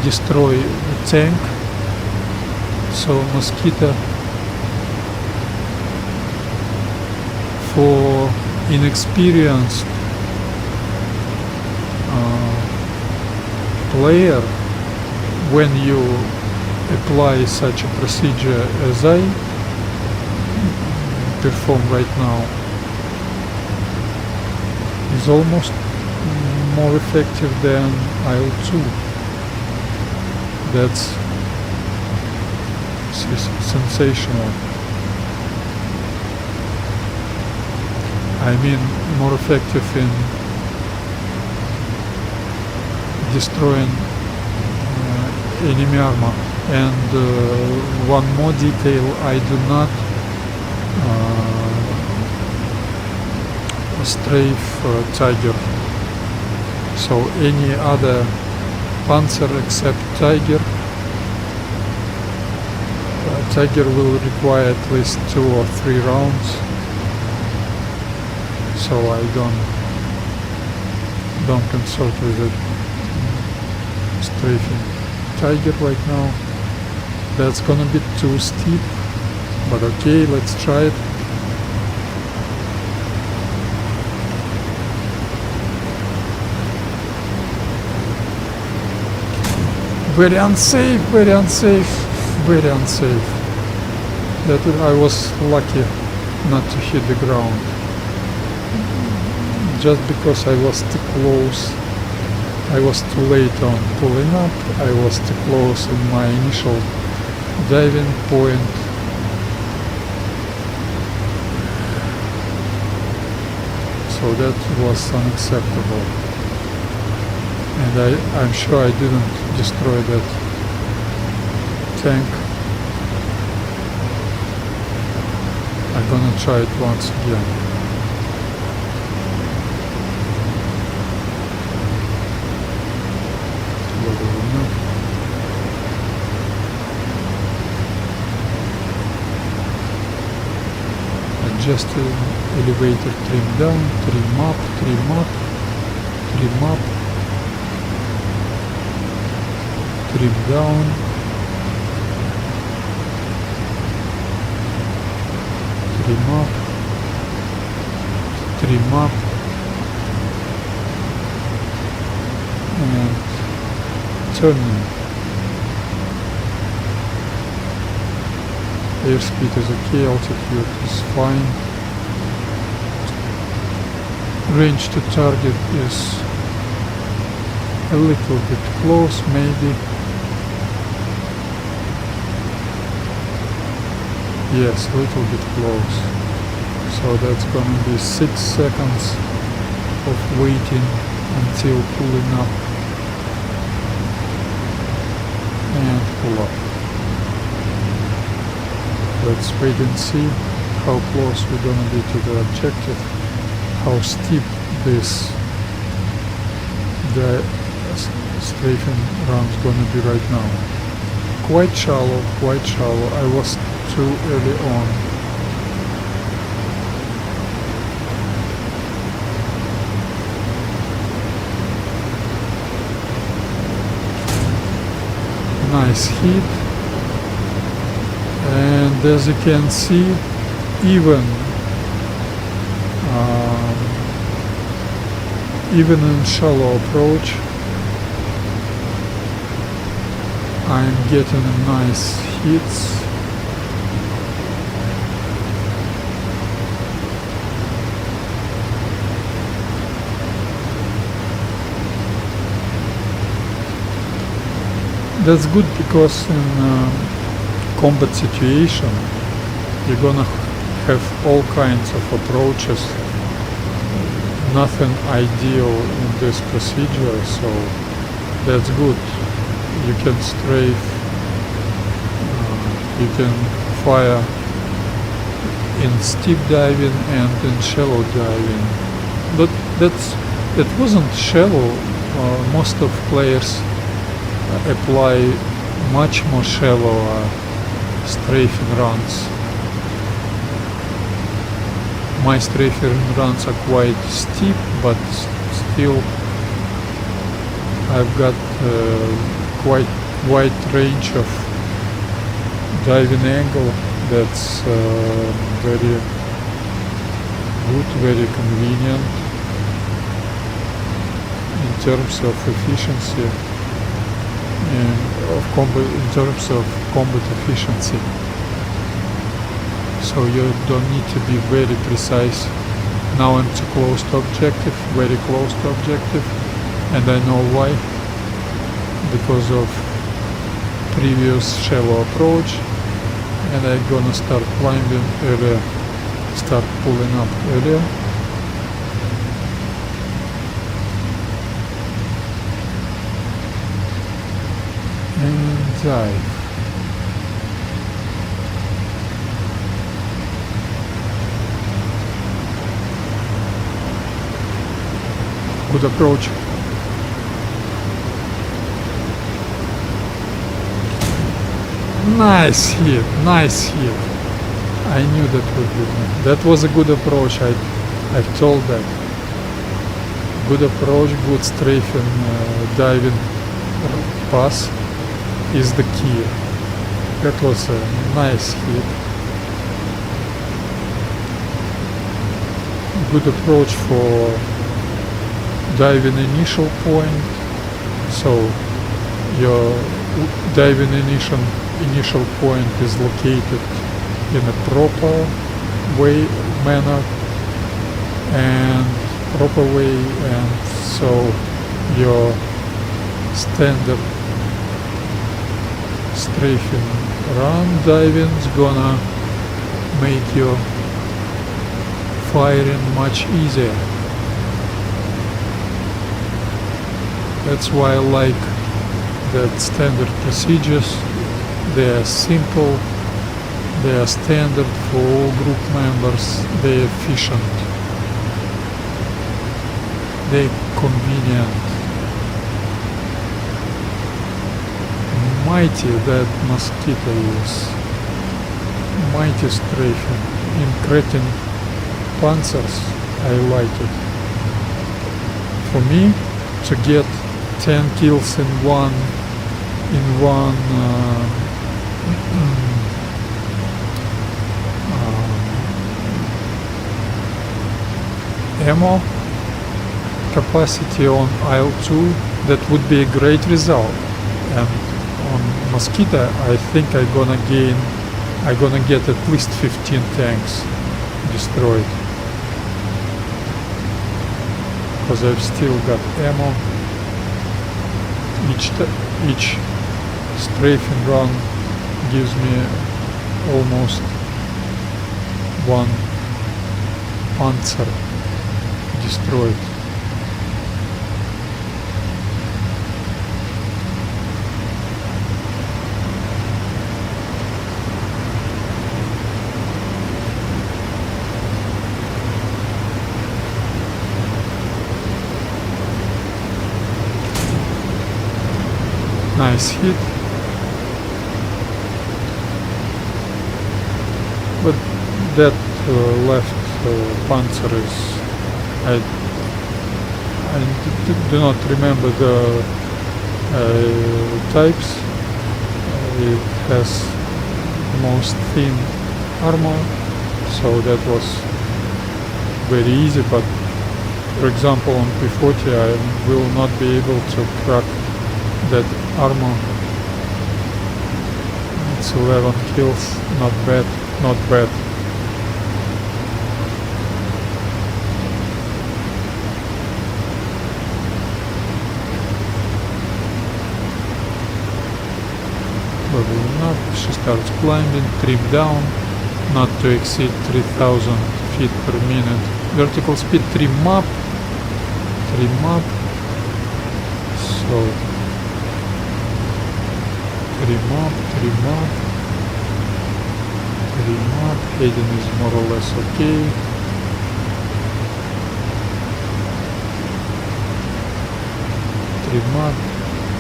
destroy the tank. So Mosquito, for inexperienced player, when you apply such a procedure as I perform right now, is almost more effective than Il-2. That's sensational. I mean, more effective in destroying enemy armor. And one more detail, I do not strafe Tiger. So any other Panzer except Tiger, Tiger will require at least 2 or 3 rounds. So I don't consult with it. Strafing Tiger right now. That's gonna be too steep, but okay, let's try it. Very unsafe, very unsafe, very unsafe. That I was lucky not to hit the ground. Just because I was too close. I was too late on pulling up. I was too close in my initial diving point. So that was unacceptable. And I'm sure I didn't destroy that tank. I'm gonna try it once again. Adjust the elevator, trim down, trim up, trim up, trim up. Trim down, trim up, trim up, and turning. Airspeed is okay, altitude is fine. Range to target is a little bit close, maybe. Yes, a little bit close. So that's gonna be 6 seconds of waiting until pulling up and pull up. Let's wait and see how close we're gonna be to the objective, how steep this strafing round's gonna be right now. Quite shallow, quite shallow. I was too early on. Nice hit. And as you can see, even in shallow approach, I'm getting nice hits. That's good because in combat situation you're gonna have all kinds of approaches. Nothing ideal in this procedure, so that's good. You can strafe, you can fire in steep diving and in shallow diving. But that wasn't shallow. Most of players apply much more shallow strafing runs. My strafing runs are quite steep, but still I've got quite wide range of diving angle. That's very good, very convenient in terms of efficiency and in terms of combat efficiency. So you don't need to be very precise. Now I'm too close to objective, very close to objective, and I know why. Because of previous shallow approach, and I'm gonna start climbing earlier, start pulling up earlier. And dive. Good approach. Nice hit, nice hit. I knew that would be. That was a good approach. I've told that. Good approach, good strafing, diving pass is the key. That was a nice hit. Good approach for diving initial point. So your diving initial point is located in a proper manner, and so your standard strafing run diving is gonna make your firing much easier. That's why I like that standard procedures. They are simple, they are standard for all group members, they are efficient, they are convenient. Mighty that Mosquito is, mighty strafing, incretin panzers, I like it. For me, to get 10 kills in one ammo capacity on Il-2, that would be a great result. And on Mosquito, I think I'm gonna get at least 15 tanks destroyed, because I've still got ammo. Each strafing run gives me almost one panzer destroyed. Nice hit, but that left panzer is, I do not remember the types. It has most thin armor, so that was very easy. But for example, on P40 I will not be able to crack that armor. It's 11 kills, not bad, not bad. Leveling up, she starts climbing, trim down, not to exceed 3000 feet per minute. Vertical speed, trim up, so trim up, heading is more or less okay. Trim up,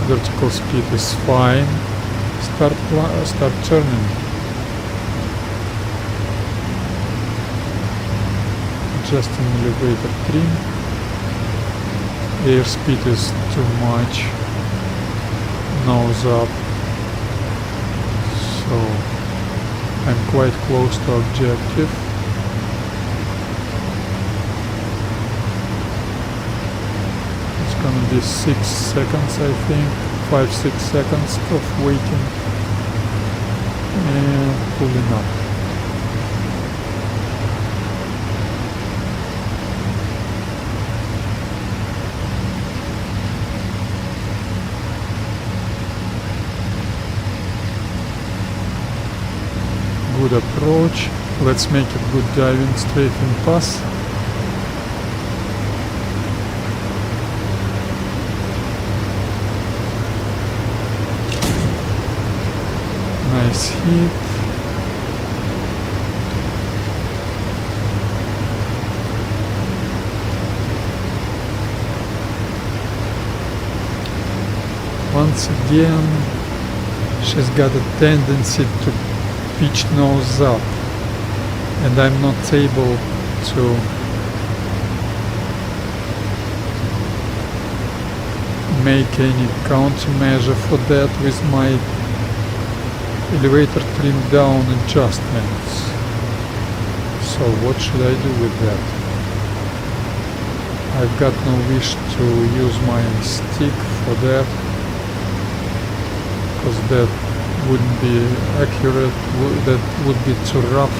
vertical speed is fine. Start turning. adjusting elevator trim. Airspeed is too much. Nose up. So I'm quite close to objective. It's gonna be 6 seconds, I think. 5-6 seconds of waiting and pulling up. Good approach. Let's make it good diving strafing pass. Nice hit. Once again, she's got a tendency to pitch nose up, and I'm not able to make any countermeasure for that with my elevator trim down adjustments. So what should I do with that? I've got no wish to use my stick for that, because that wouldn't be accurate, that would be too rough.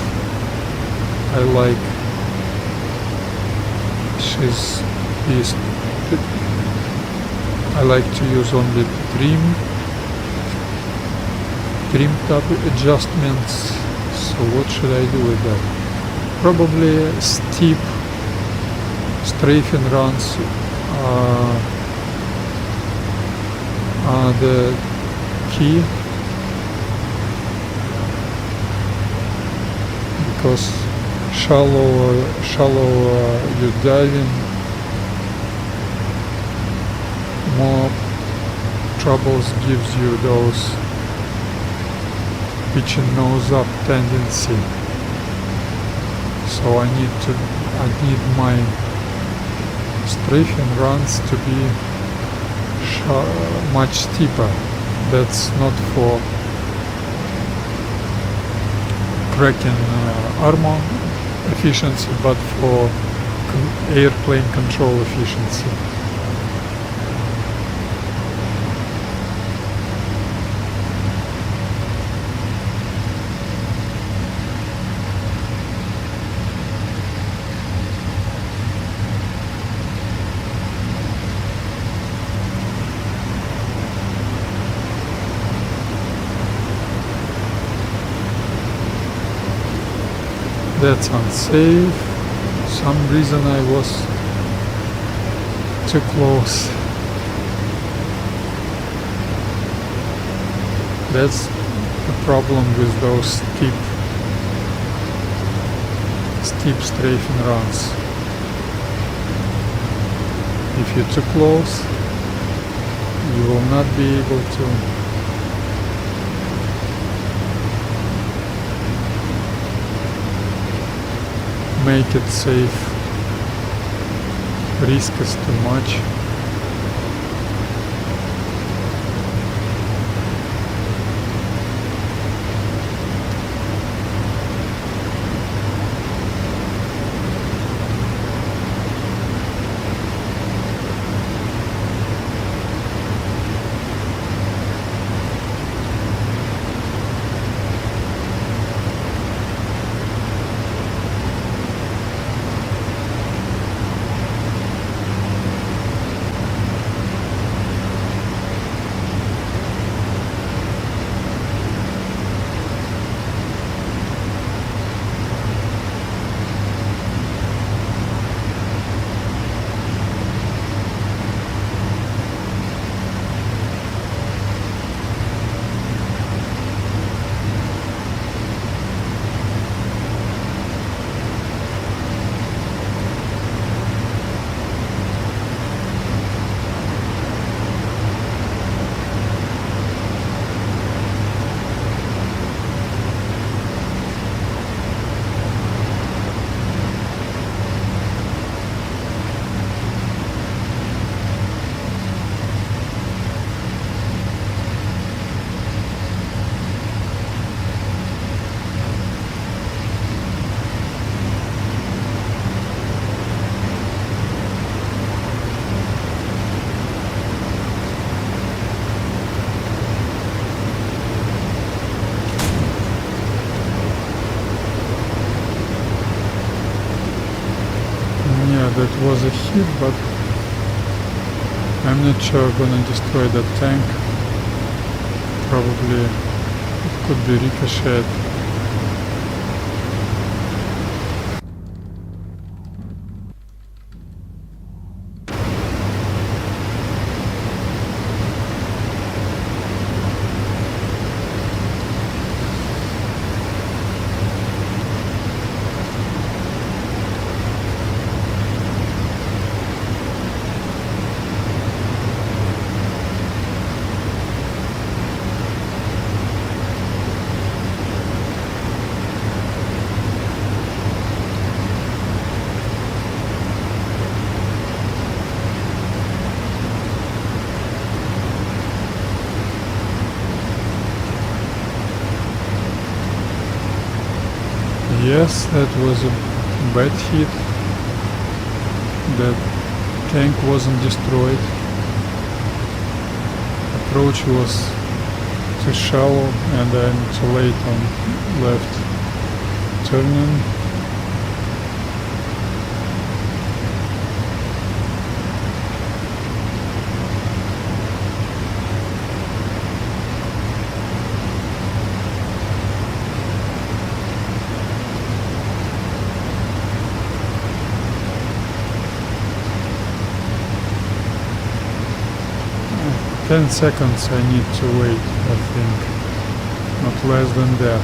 I like I like to use only trim top adjustments. So what should I do with that? Probably steep strafing runs are the key, because shallower you're diving, more troubles gives you those pitching nose up tendency. So I need my strafing runs to be much steeper. That's not for cracking armor efficiency, but for airplane control efficiency. That's unsafe. For some reason I was too close. That's the problem with those steep strafing runs. If you're too close, you will not be able to make it safe. Risk is too much. was a hit, but I'm not sure I'm gonna destroy that tank. Probably it could be ricocheted. Yes, that was a bad hit. The tank wasn't destroyed. Approach was too shallow and I'm too late on left turning. 10 seconds I need to wait, I think. Not less than that.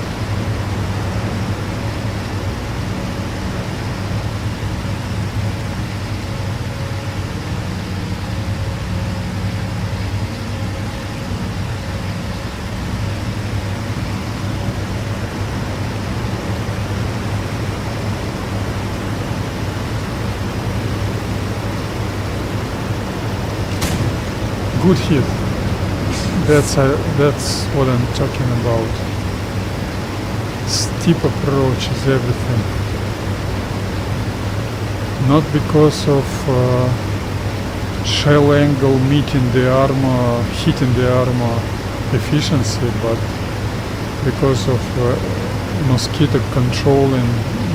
Good hit. That's what I'm talking about. Steep approach is everything. Not because of shell angle meeting the armor, hitting the armor efficiency, but because of Mosquito controlling,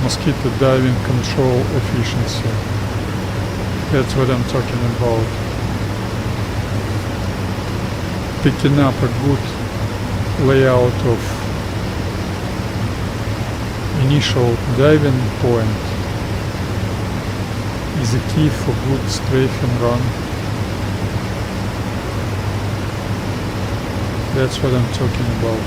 Mosquito diving control efficiency. That's what I'm talking about. Picking up a good layout of initial diving point is a key for good strafing run. That's what I'm talking about.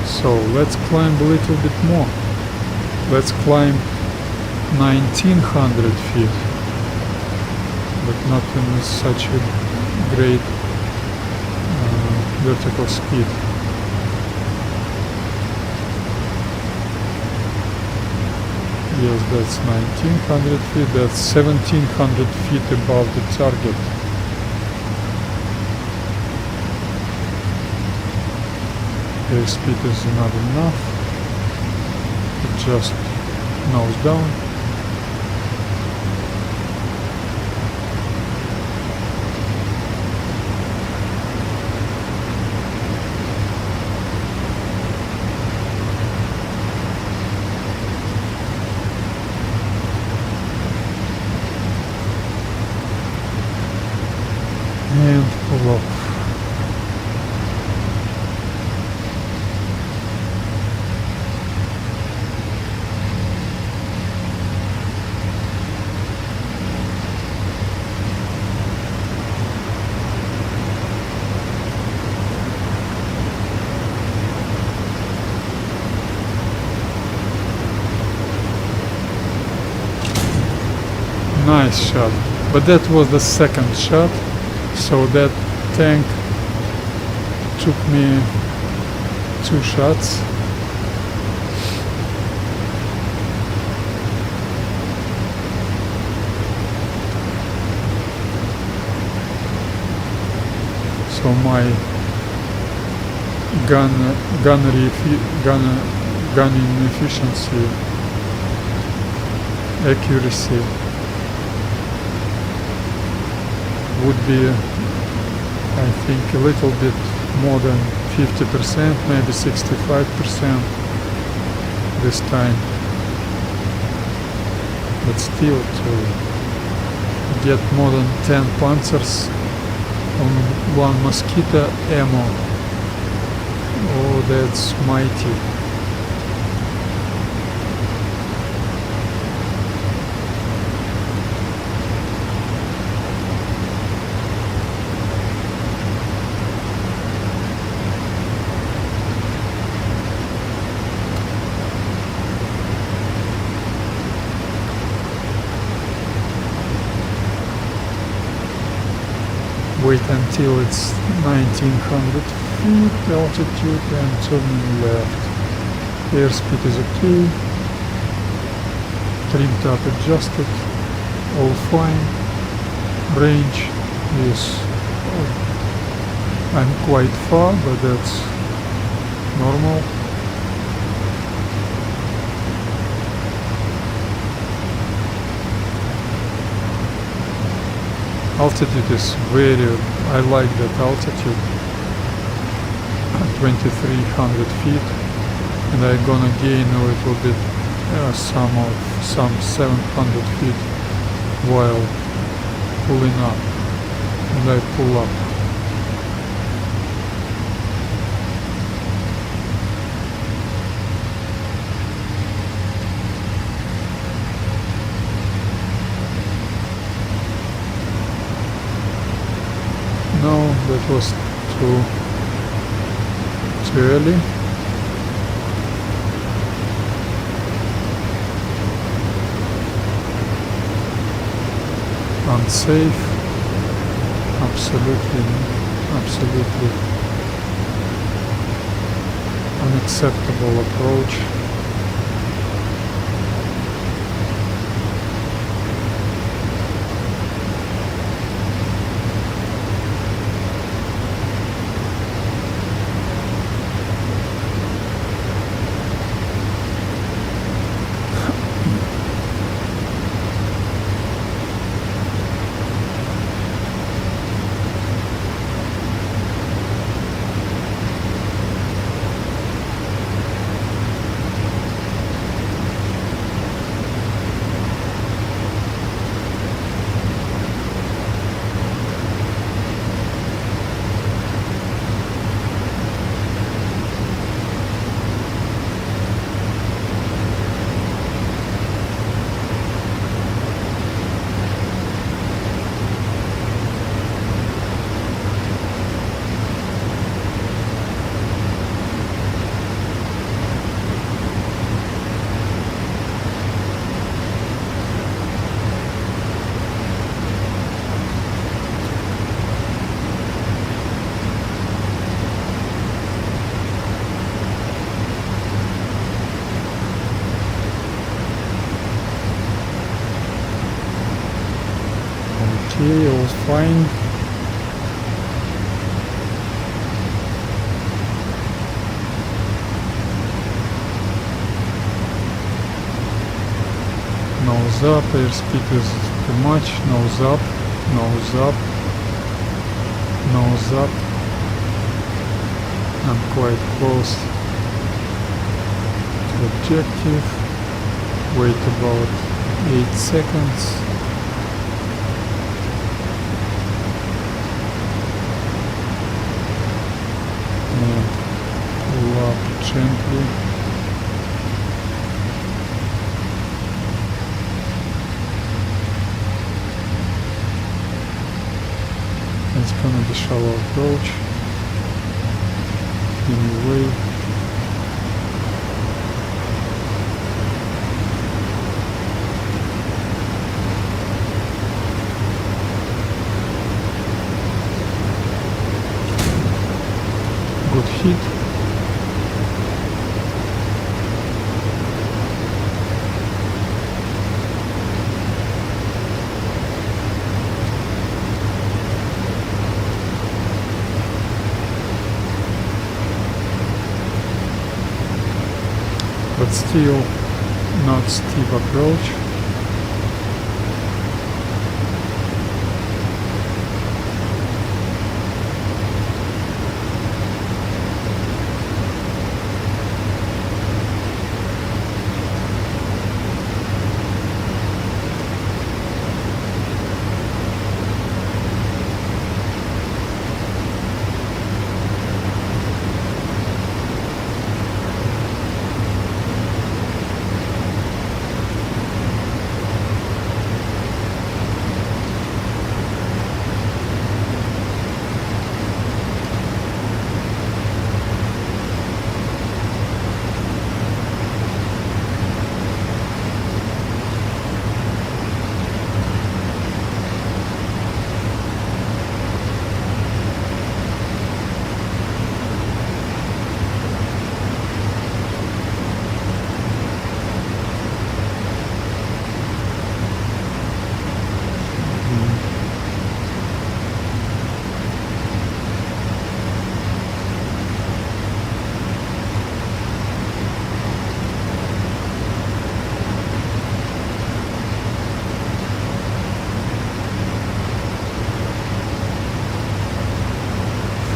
So let's climb a little bit more. Let's climb 1900 feet, but not in such a great vertical speed. Yes, that's 1900 feet, that's 1700 feet above the target. Airspeed is not enough, it just nose down. And pull up. Nice shot, but that was the second shot. So that tank took me 2 shots. So my gunning efficiency, accuracy would be, I think, a little bit more than 50%, maybe 65% this time. But still, to get more than 10 panzers on one Mosquito ammo, oh, that's mighty. Wait until it's 1900 feet altitude and turning left. Airspeed is okay. Trimmed up, adjusted, all fine. Range is, I'm quite far, but that's normal. Altitude is I like that altitude, 2300 feet, and I'm gonna gain a little bit, some 700 feet while pulling up, and I pull up. No, that was too early. Unsafe. Absolutely unacceptable approach. Okay, all fine. Nose up, airspeed is too much. Nose up, nose up, nose up. I'm quite close to objective. Wait about 8 seconds. And pull up gently. It's gonna be shallow approach. Anyway. Good hit. But still not steep approach.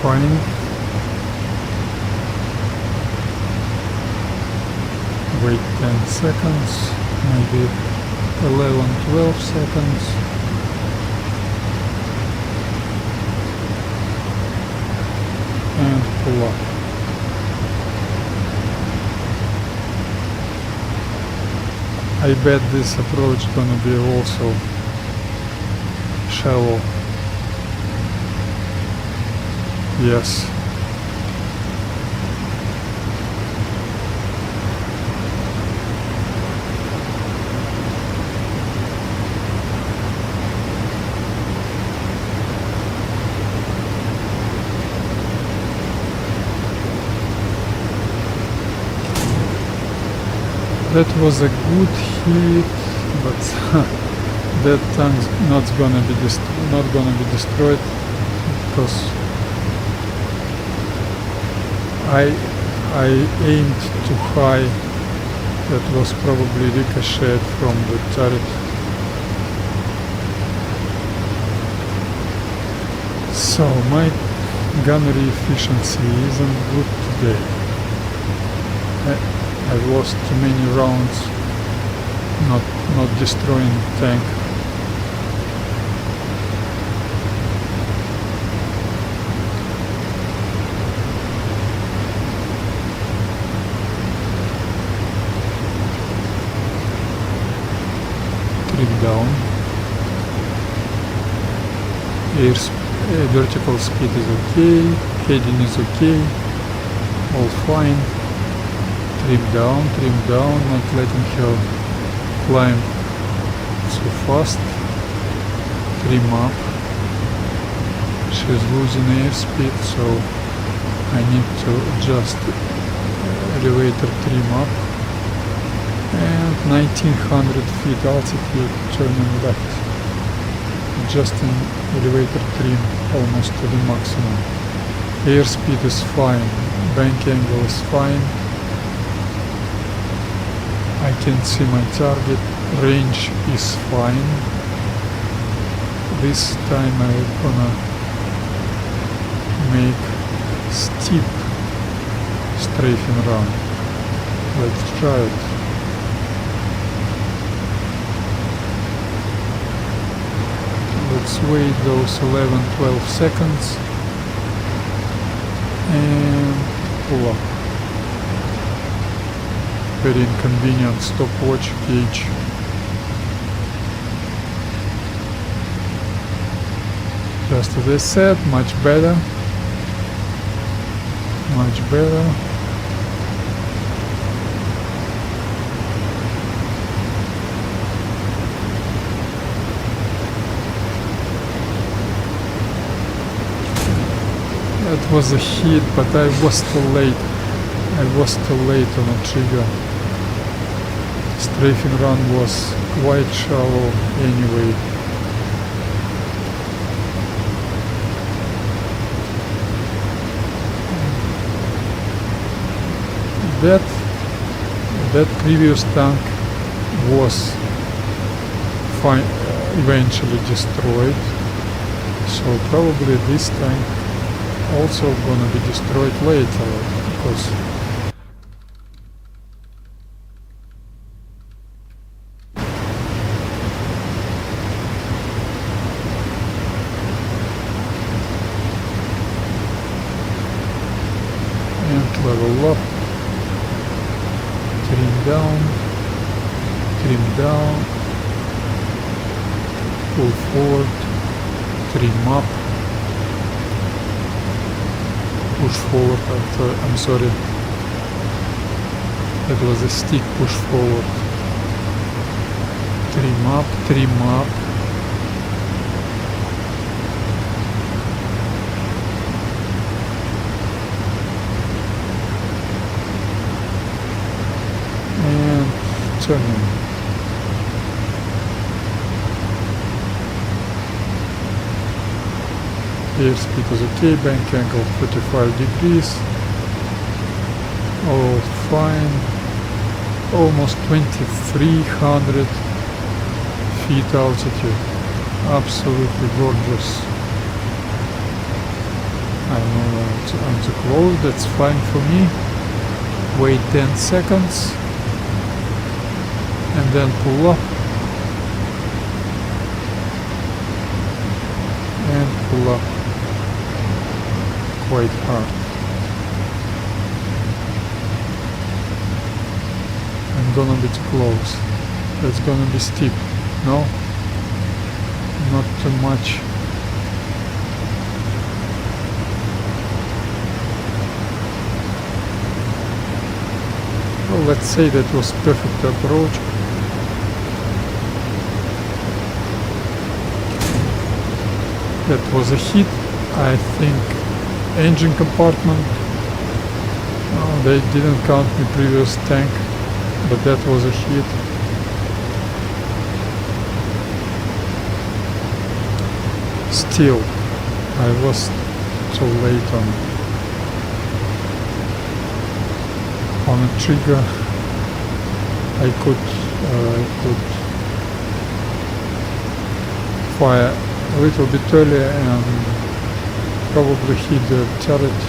fine. Wait 10 seconds, maybe 11-12 seconds. And pull up. I bet this approach gonna be also shallow. Yes. That was a good hit, but that tank's not gonna be destroyed because I aimed too high. That was probably ricocheted from the turret. So my gunnery efficiency isn't good today. I lost too many rounds not destroying the tank. Trim down. Vertical speed is okay, heading is okay, all fine. Trim down, not letting her climb too fast. Trim up. She's losing airspeed, so I need to adjust elevator trim up. And 1900 feet altitude, turning left. Adjusting elevator trim almost to the maximum. Airspeed is fine, bank angle is fine. I can see my target, range is fine. This time I'm gonna make steep strafing run. Let's try it. Let's wait those 11-12 seconds and pull up. Very inconvenient stopwatch gauge. Just as I said, much better. Much better. That was a hit, but I was too late. I was too late on the trigger. Strafing run was quite shallow anyway. That previous tank was eventually destroyed, so probably this tank also gonna be destroyed later, because level up, trim down, pull forward, trim up, push forward. I'm sorry, that was a stick push forward. Trim up, and turning. Airspeed is okay, bank angle 45 degrees, all fine, almost 2300 feet altitude, absolutely gorgeous. I'm too close, that's fine for me. Wait 10 seconds and then pull up and pull up quite hard. I'm gonna be too close. That's gonna be steep. No? Not too much. Well, let's say that was perfect approach. That was a hit. I think engine compartment. No, they didn't count me previous tank, but that was a hit. Still, I was too late on a trigger. I could fire a little bit earlier and probably hit the turret.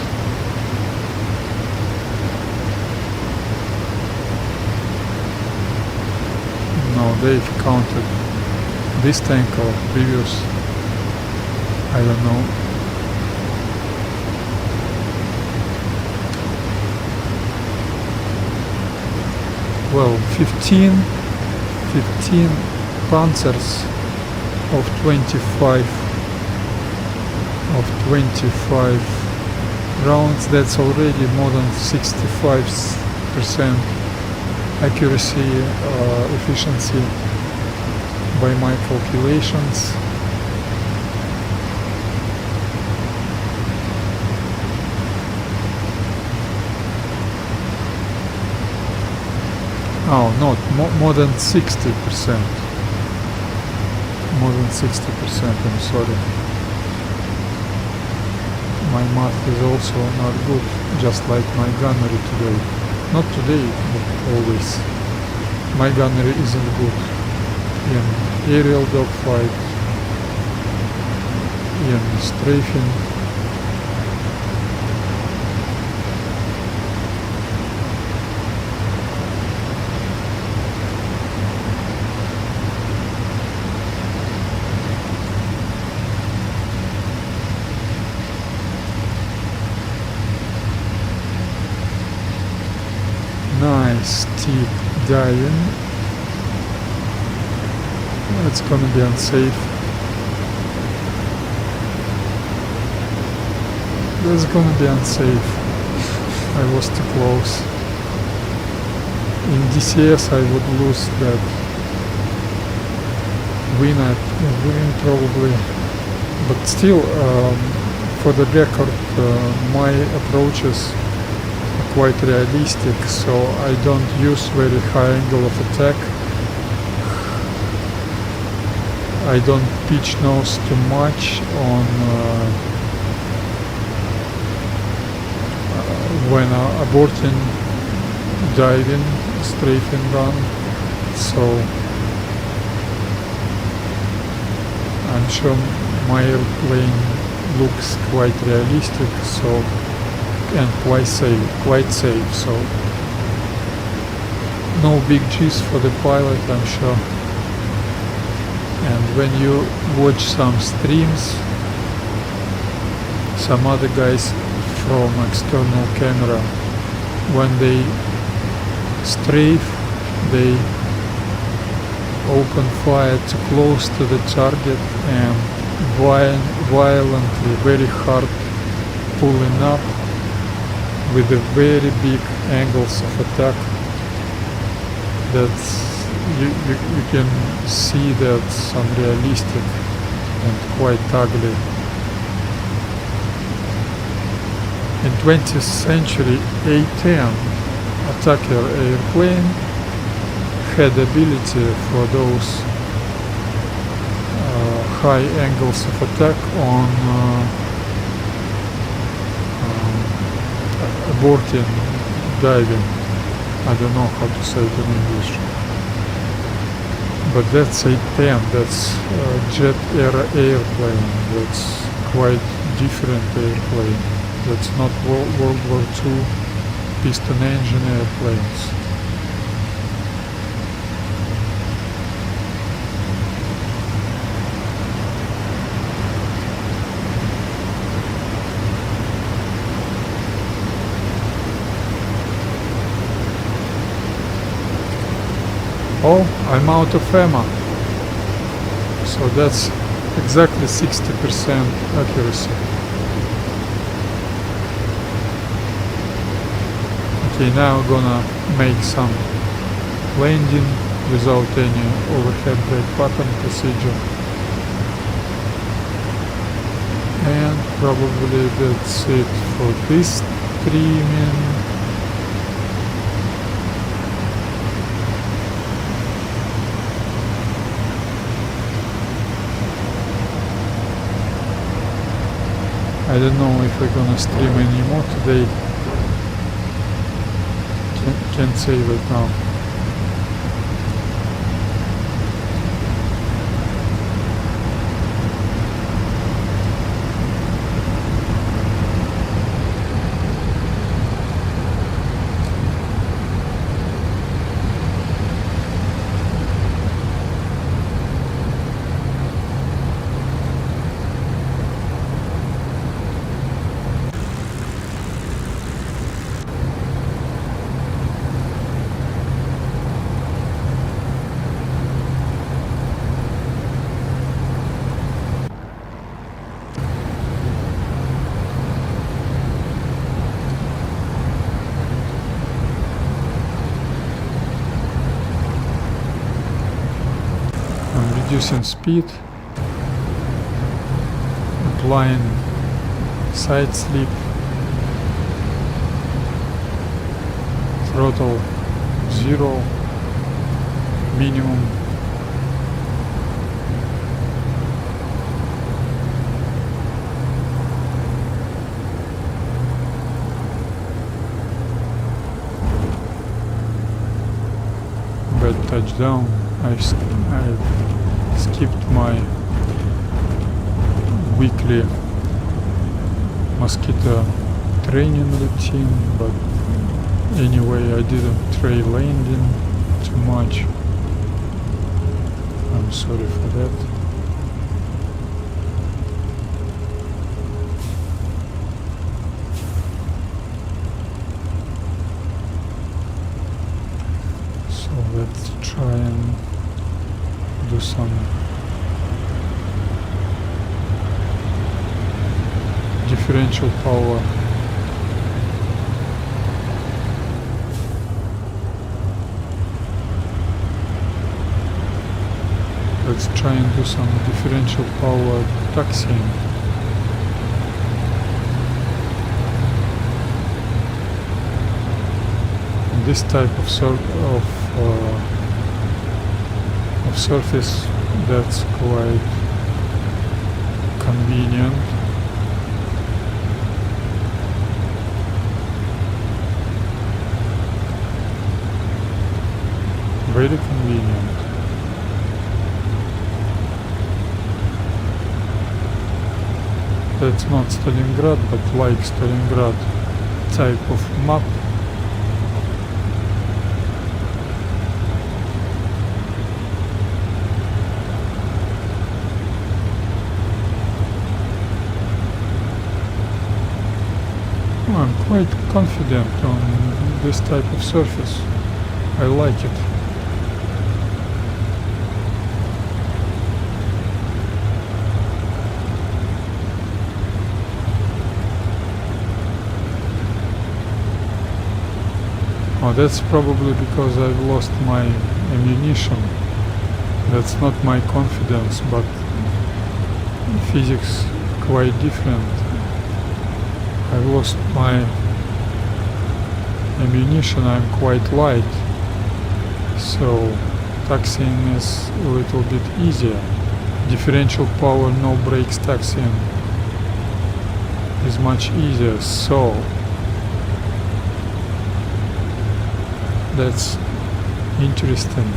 No, they've counted this tank or previous. I don't know. Well, 15 Panzers of 25 rounds. That's already more than 65% accuracy, efficiency by my calculations. Oh, not more than 60%. More than 60%, I'm sorry. My math is also not good, just like my gunnery today. Not today, but always. My gunnery isn't good in aerial dogfight, in strafing. Nice steep diving. It's gonna be unsafe. That's gonna be unsafe. I was too close. In DCS I would lose that win probably. But still, for the record, my approaches quite realistic, so I don't use very high angle of attack. I don't pitch nose too much on when aborting diving, strafing run, so I'm sure my airplane looks quite realistic, so and quite safe, so no big G's for the pilot, I'm sure. And when you watch some streams, some other guys from external camera, when they strafe, they open fire too close to the target and violently, very hard pulling up with the very big angles of attack. That's you can see that's unrealistic and quite ugly. In 20th century, A-10 attacker airplane had ability for those high angles of attack on aborting diving. I don't know how to say it in English. But that's A-10, that's jet era airplane. That's quite different airplane. That's not World War II piston engine airplanes. Oh, I'm out of ammo. So that's exactly 60% accuracy. Okay, now I'm gonna make some landing without any overhead brake pattern procedure. And probably that's it for this streaming. I don't know if we're gonna stream anymore today. Can't say right now. Reducing speed, applying side slip, throttle 0, minimum, bad touchdown. I skipped my weekly Mosquito training routine, but anyway I didn't try landing too much. I'm sorry for that. So let's try and do some differential power. Let's try and do some differential power taxiing. And this type of surface, that's quite convenient. Very convenient. That's not Stalingrad, but like Stalingrad type of map. I'm quite confident on this type of surface. I like it. Oh, that's probably because I've lost my ammunition. That's not my confidence, but physics quite different. I lost my ammunition, I'm quite light, so taxiing is a little bit easier. Differential power, no brakes taxiing is much easier, so that's interesting.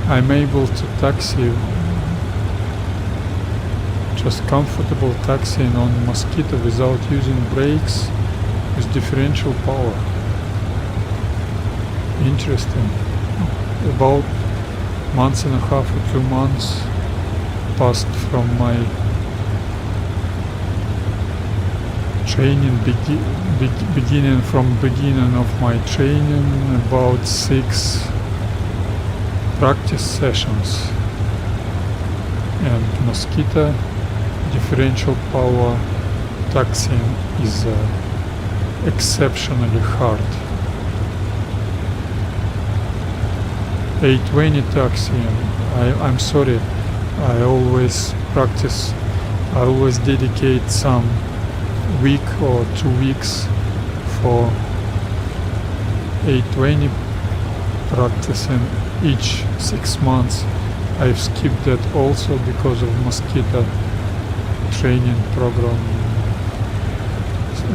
I'm able to taxi just comfortable taxiing on Mosquito without using brakes with differential power. Interesting. About month and a half or 2 months passed from my training, beginning of my training, about 6 practice sessions, and Mosquito differential power taxiing is exceptionally hard. 820 taxiing, I'm sorry, I always dedicate some week or 2 weeks for 820 practicing each 6 months. I've skipped that also because of Mosquito training program.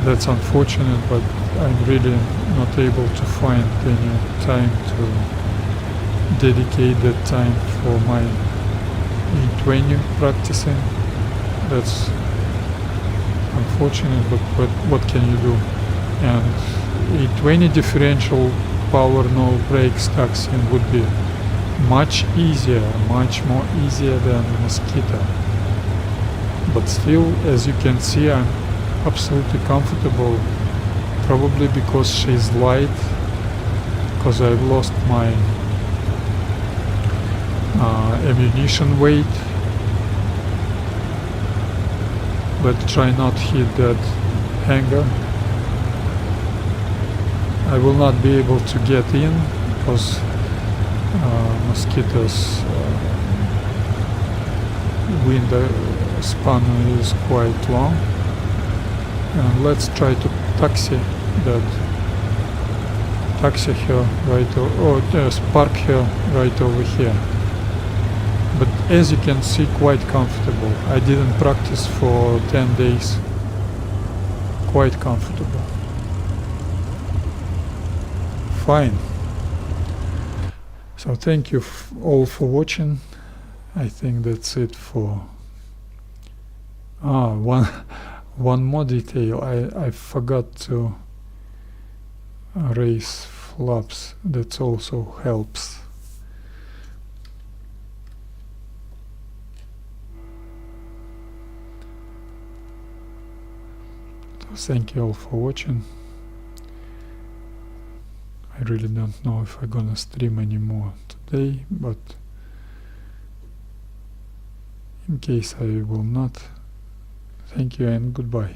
That's unfortunate, but I'm really not able to find any time to dedicate that time for my 820 practicing. That's unfortunate, but what can you do? And 820 differential power no brakes taxiing would be much more easier than Mosquito. But still, as you can see, I'm absolutely comfortable, probably because she's light, because I've lost my ammunition weight. Let's try not hit that hanger. I will not be able to get in because Mosquito's wind span is quite long. And let's try to taxi her right or park her right over here. But as you can see, quite comfortable. I didn't practice for 10 days. Quite comfortable. Fine. So thank you all for watching. I think that's it for one more detail. I forgot to raise flaps. That also helps. So thank you all for watching. I really don't know if I'm gonna stream anymore today, but in case I will not, thank you and goodbye.